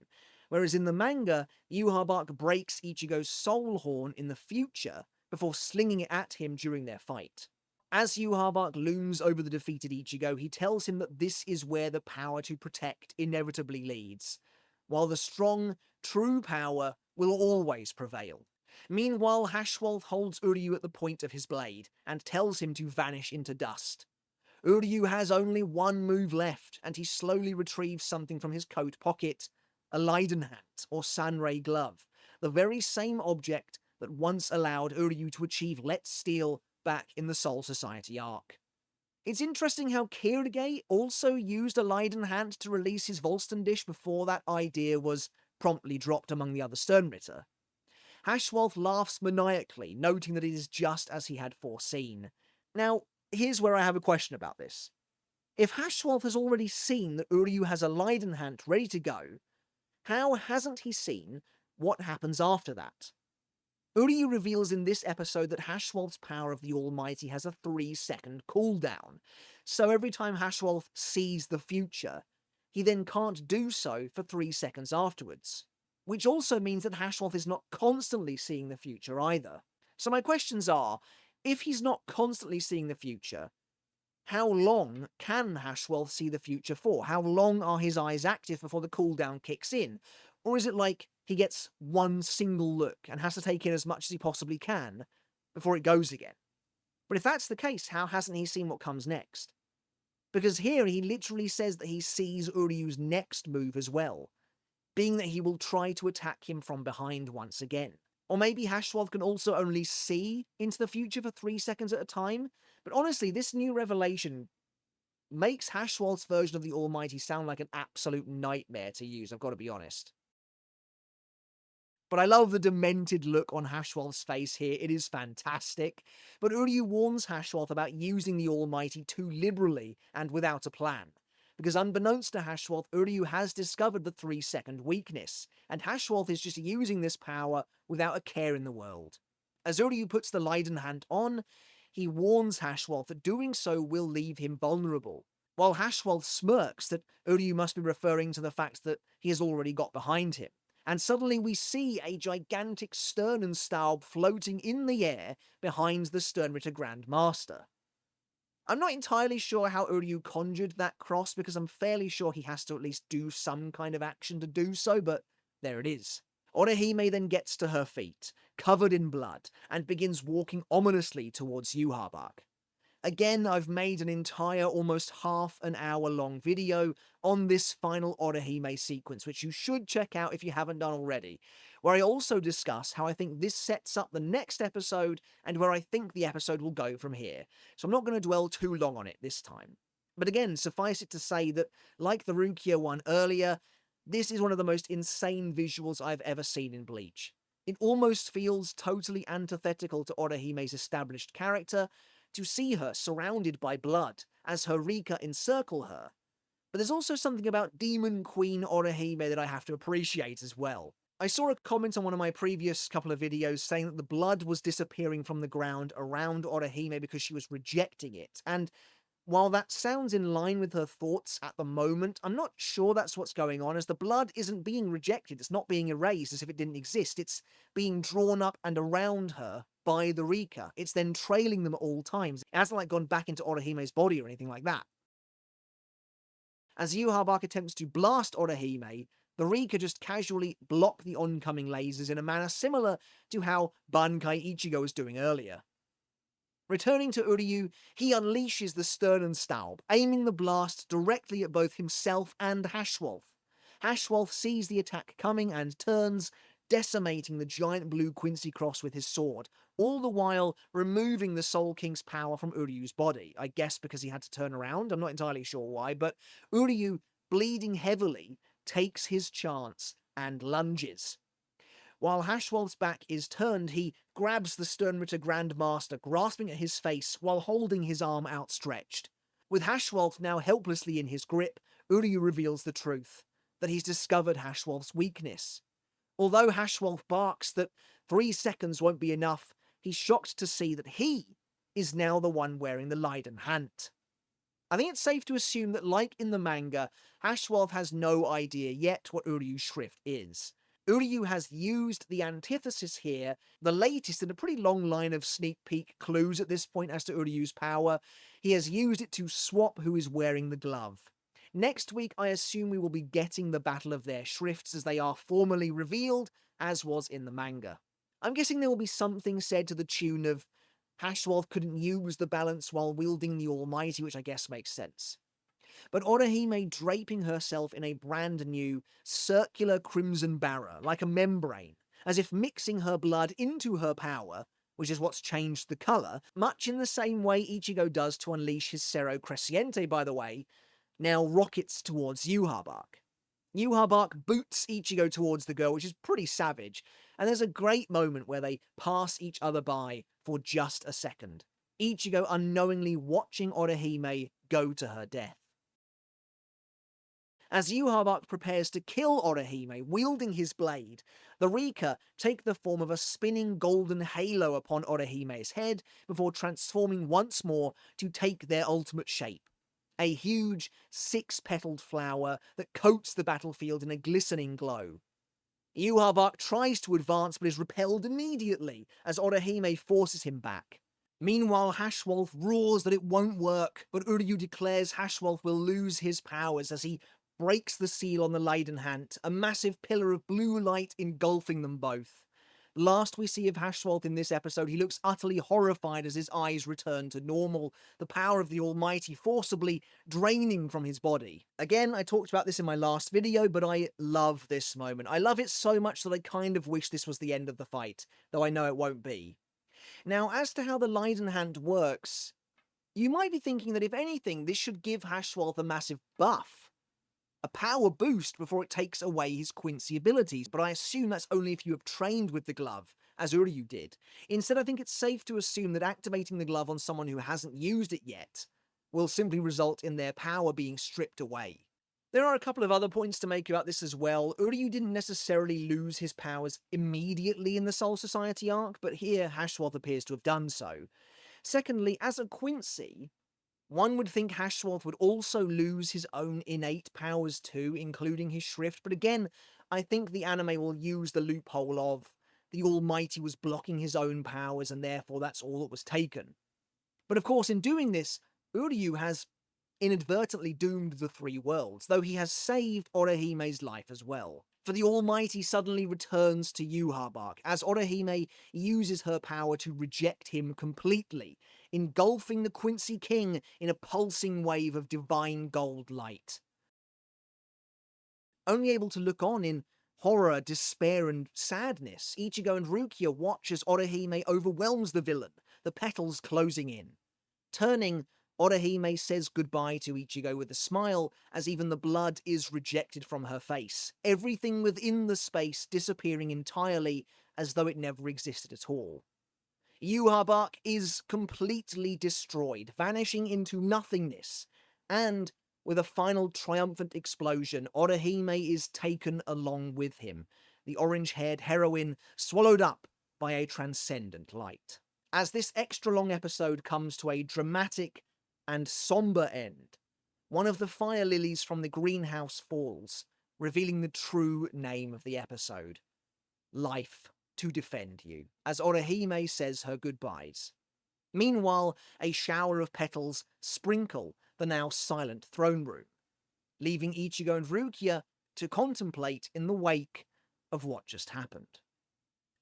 whereas in the manga, Yhwach breaks Ichigo's soul horn in the future before slinging it at him during their fight. As Yhwach looms over the defeated Ichigo, he tells him that this is where the power to protect inevitably leads, while the strong, true power will always prevail. Meanwhile, Haschwalth holds Uryu at the point of his blade and tells him to vanish into dust. Uryu has only one move left, and he slowly retrieves something from his coat pocket, a Leiden hat or Sanrei glove, the very same object that once allowed Uryu to achieve Let's Steal back in the Soul Society arc. It's interesting how Kirige also used a Leiden hand to release his Volston dish before that idea was promptly dropped among the other sternritter. Haschwalth laughs maniacally, noting that it is just as he had foreseen. Now, here's where I have a question about this. If Haschwalth has already seen that Uryu has a Leiden hand ready to go, how hasn't he seen what happens after that? Uryu reveals in this episode that Haschwalth's power of the Almighty has a 3-second cooldown, so every time Haschwalth sees the future, he then can't do so for 3 seconds afterwards. Which also means that Haschwalth is not constantly seeing the future either. So my questions are, if he's not constantly seeing the future, how long can Haschwalth see the future for? How long are his eyes active before the cooldown kicks in? Or is it like he gets one single look and has to take in as much as he possibly can before it goes again? But if that's the case, how hasn't he seen what comes next? Because here he literally says that he sees Uryu's next move as well, being that he will try to attack him from behind once again. Or maybe Haschwalth can also only see into the future for 3 seconds at a time? But honestly, this new revelation makes Haschwalth's version of the Almighty sound like an absolute nightmare to use, I've got to be honest. But I love the demented look on Haschwalth's face here, it is fantastic. But Uryu warns Haschwalth about using the Almighty too liberally and without a plan. Because unbeknownst to Haschwalth, Uryu has discovered the 3-second weakness, and Haschwalth is just using this power without a care in the world. As Uryu puts the Leiden hand on, he warns Haschwalth that doing so will leave him vulnerable, while Haschwalth smirks that Uryu must be referring to the fact that he has already got behind him. And suddenly we see a gigantic Sternenstaub floating in the air behind the Sternritter Grand Master. I'm not entirely sure how Uryu conjured that cross, because I'm fairly sure he has to at least do some kind of action to do so, but there it is. Orihime then gets to her feet, covered in blood, and begins walking ominously towards Yhwach. Again, I've made an entire, almost half an hour long video on this final Orihime sequence, which you should check out if you haven't done already, where I also discuss how I think this sets up the next episode and where I think the episode will go from here. So I'm not going to dwell too long on it this time. But again, suffice it to say that, like the Rukia one earlier, this is one of the most insane visuals I've ever seen in Bleach. It almost feels totally antithetical to Orihime's established character, to see her surrounded by blood as her Rika encircle her. But there's also something about Demon Queen Orihime that I have to appreciate as well. I saw a comment on one of my previous couple of videos saying that the blood was disappearing from the ground around Orihime because she was rejecting it, and while that sounds in line with her thoughts at the moment, I'm not sure that's what's going on, as the blood isn't being rejected, it's not being erased as if it didn't exist, it's being drawn up and around her by the Rika. It's then trailing them at all times. It hasn't like gone back into Orihime's body or anything like that. As Yhwach attempts to blast Orihime, the Rika just casually block the oncoming lasers in a manner similar to how Bankai Ichigo was doing earlier. Returning to Uryu, he unleashes the Sternenstaub, aiming the blast directly at both himself and Haschwalth. Haschwalth sees the attack coming and turns, decimating the giant blue Quincy cross with his sword, all the while removing the Soul King's power from Uryu's body. I guess because he had to turn around, I'm not entirely sure why, but Uryu, bleeding heavily, takes his chance and lunges. While Haschwalth's back is turned, he grabs the Sternritter Grand Master, grasping at his face while holding his arm outstretched. With Haschwalth now helplessly in his grip, Uryu reveals the truth, that he's discovered Haschwalth's weakness. Although Haschwalth barks that 3 seconds won't be enough, he's shocked to see that he is now the one wearing the Leiden Hand. I think it's safe to assume that, like in the manga, Haschwalth has no idea yet what Uryu's Schrift is. Uryu has used the antithesis here, the latest in a pretty long line of sneak peek clues at this point as to Uryu's power. He has used it to swap who is wearing the glove. Next week, I assume we will be getting the battle of their Schrifts as they are formally revealed, as was in the manga. I'm guessing there will be something said to the tune of Haschwalth couldn't use the balance while wielding the Almighty, which I guess makes sense. But Orihime draping herself in a brand new, circular crimson bara, like a membrane, as if mixing her blood into her power, which is what's changed the colour, much in the same way Ichigo does to unleash his Cero Cresciente, by the way, now rockets towards Yhwach. Yhwach boots Ichigo towards the girl, which is pretty savage, and there's a great moment where they pass each other by for just a second. Ichigo unknowingly watching Orihime go to her death. As Yhwach prepares to kill Orihime, wielding his blade, The Rika take the form of a spinning golden halo upon Orihime's head before transforming once more to take their ultimate shape. A huge, six-petaled flower that coats the battlefield in a glistening glow. Yhwach tries to advance but is repelled immediately as Orihime forces him back. Meanwhile, Haschwalth roars that it won't work, but Uryu declares Haschwalth will lose his powers as he breaks the seal on the Leidenhand, a massive pillar of blue light engulfing them both. Last we see of Haschwalth in this episode, he looks utterly horrified as his eyes return to normal, the power of the Almighty forcibly draining from his body. Again, I talked about this in my last video, but I love this moment. I love it so much that I kind of wish this was the end of the fight, though I know it won't be. Now, as to how the Leidenhand works, you might be thinking that if anything, this should give Haschwalth a massive buff. A power boost before it takes away his Quincy abilities, but I assume that's only if you have trained with the glove, as Uryu did. Instead, I think it's safe to assume that activating the glove on someone who hasn't used it yet will simply result in their power being stripped away. There are a couple of other points to make about this as well. Uryu didn't necessarily lose his powers immediately in the Soul Society arc, but here Haschwalth appears to have done so. Secondly, as a Quincy, one would think Haschwalth would also lose his own innate powers too, including his Shrift, but again, I think the anime will use the loophole of the Almighty was blocking his own powers and therefore that's all that was taken. But of course, in doing this, Uryu has inadvertently doomed the three worlds, though he has saved Orihime's life as well. For the Almighty suddenly returns to Yhwach, as Orihime uses her power to reject him completely, engulfing the Quincy King in a pulsing wave of divine gold light. Only able to look on in horror, despair, and sadness, Ichigo and Rukia watch as Orihime overwhelms the villain, the petals closing in. Turning, Orihime says goodbye to Ichigo with a smile, as even the blood is rejected from her face, everything within the space disappearing entirely as though it never existed at all. Yhwach is completely destroyed, vanishing into nothingness, and with a final triumphant explosion, Orihime is taken along with him, the orange-haired heroine swallowed up by a transcendent light. As this extra-long episode comes to a dramatic and somber end, one of the fire lilies from the greenhouse falls, revealing the true name of the episode. Life to defend you, as Orihime says her goodbyes. Meanwhile, a shower of petals sprinkle the now silent throne room, leaving Ichigo and Rukia to contemplate in the wake of what just happened.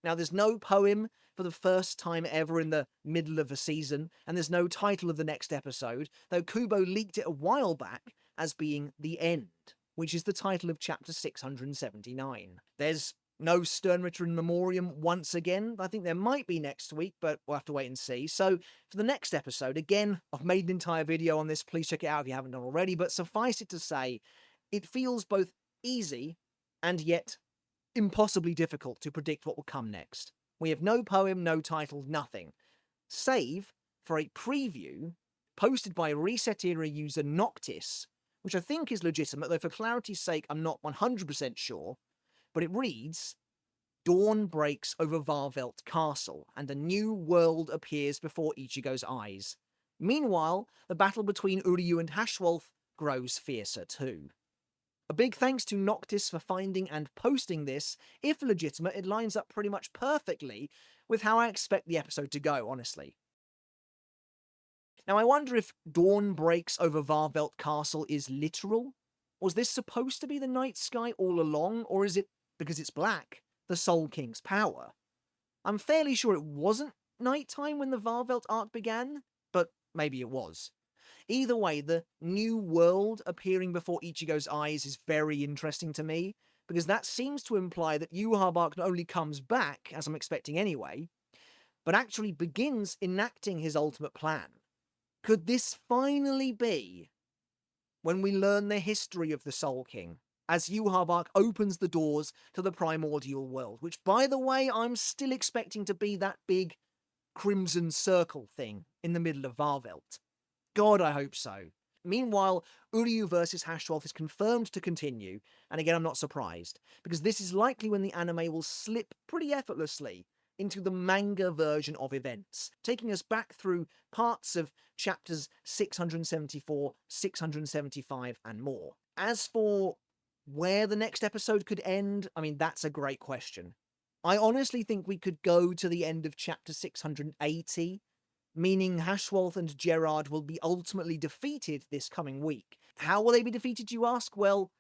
Now, there's no poem for the first time ever in the middle of a season, and there's no title of the next episode, though Kubo leaked it a while back as being The End, which is the title of chapter 679. There's no sternritter in memoriam once again. I think there might be next week, but we'll have to wait and see. So, for the next episode, again, I've made an entire video on this. Please check it out if you haven't done already, but suffice it to say, it feels both easy and yet impossibly difficult to predict what will come next. We have no poem, no title, nothing. Save for a preview posted by Reset Era user Noctis, which I think is legitimate, though for clarity's sake I'm not 100% sure, but it reads, "Dawn breaks over Varvelt Castle, and a new world appears before Ichigo's eyes. Meanwhile, the battle between Uryu and Haschwalth grows fiercer too." A big thanks to Noctis for finding and posting this. If legitimate, it lines up pretty much perfectly with how I expect the episode to go, honestly. Now, I wonder if dawn breaks over Varvelt Castle is literal? Was this supposed to be the night sky all along, or is it, because it's black, the Soul King's power? I'm fairly sure it wasn't nighttime when the Varvelt arc began, but maybe it was. Either way, the new world appearing before Ichigo's eyes is very interesting to me, because that seems to imply that Yhwach not only comes back, as I'm expecting anyway, but actually begins enacting his ultimate plan. Could this finally be when we learn the history of the Soul King, as Yhwach opens the doors to the primordial world, which, by the way, I'm still expecting to be that big crimson circle thing in the middle of Varvelt. God, I hope so. Meanwhile, Uryu versus Haschwalth is confirmed to continue, and again I'm not surprised, because this is likely when the anime will slip pretty effortlessly into the manga version of events, taking us back through parts of chapters 674, 675, and more. As for where the next episode could end, I mean, that's a great question. I honestly think we could go to the end of chapter 680, meaning Haschwalth and Gerard will be ultimately defeated this coming week. How will they be defeated, you ask? Well,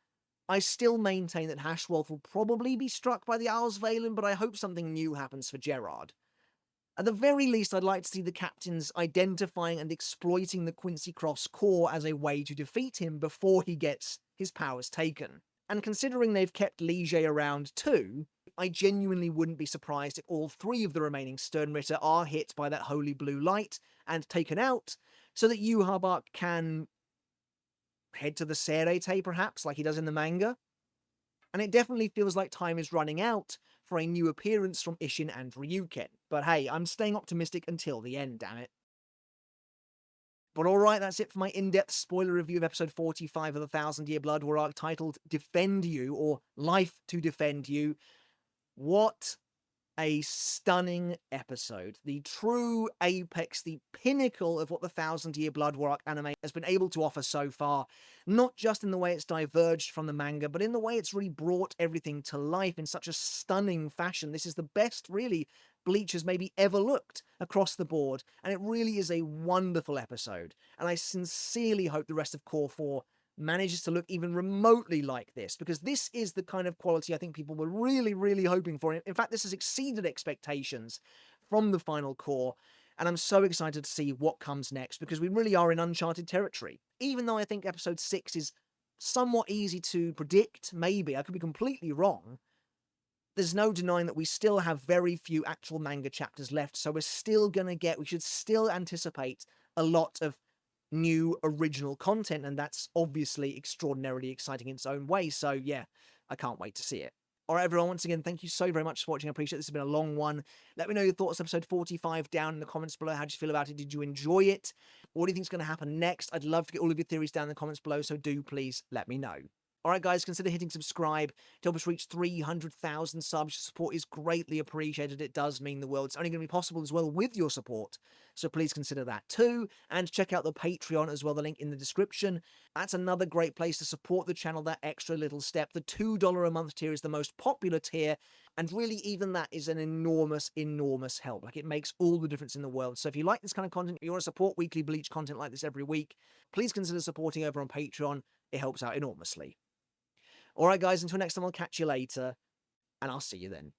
I still maintain that Haschwalth will probably be struck by the Owlsvalen, but I hope something new happens for Gerard. At the very least, I'd like to see the captains identifying and exploiting the Quincy Cross core as a way to defeat him before he gets his powers taken. And considering they've kept Liege around too, I genuinely wouldn't be surprised if all three of the remaining sternritter are hit by that holy blue light and taken out, so that Yhwach can head to the Serete perhaps, like he does in the manga. And it definitely feels like time is running out for a new appearance from Isshin and Ryuken. But hey, I'm staying optimistic until the end, damn it. But alright, that's it for my in-depth spoiler review of episode 45 of the Thousand Year Blood War arc, titled Defend You, or Life to Defend You. What a stunning episode. The true apex, the pinnacle of what the Thousand Year Blood War arc anime has been able to offer so far. Not just in the way it's diverged from the manga, but in the way it's really brought everything to life in such a stunning fashion. This is the best, really, Bleach has maybe ever looked across the board, and it really is a wonderful episode. And I sincerely hope the rest of Core 4 manages to look even remotely like this, because this is the kind of quality I think people were really hoping for. In fact, this has exceeded expectations from the final core, and I'm so excited to see what comes next, because we really are in uncharted territory. Even though I think episode 6 is somewhat easy to predict, maybe, I could be completely wrong, there's no denying that we still have very few actual manga chapters left, so we should still anticipate a lot of new original content, and that's obviously extraordinarily exciting in its own way, so yeah, I can't wait to see it. Alright everyone, once again, thank you so very much for watching. I appreciate this has been a long one. Let me know your thoughts on episode 45 down in the comments below. How did you feel about it? Did you enjoy it? What do you think is going to happen next? I'd love to get all of your theories down in the comments below, so do please let me know. Alright guys, consider hitting subscribe to help us reach 300,000 subs. Your support is greatly appreciated. It does mean the world. It's only going to be possible as well with your support, so please consider that too. And check out the Patreon as well, the link in the description. That's another great place to support the channel, that extra little step. The $2 a month tier is the most popular tier, and really even that is an enormous help. Like, it makes all the difference in the world. So if you like this kind of content, if you want to support weekly Bleach content like this every week, please consider supporting over on Patreon. It helps out enormously. Alright guys, until next time, I'll catch you later, and I'll see you then.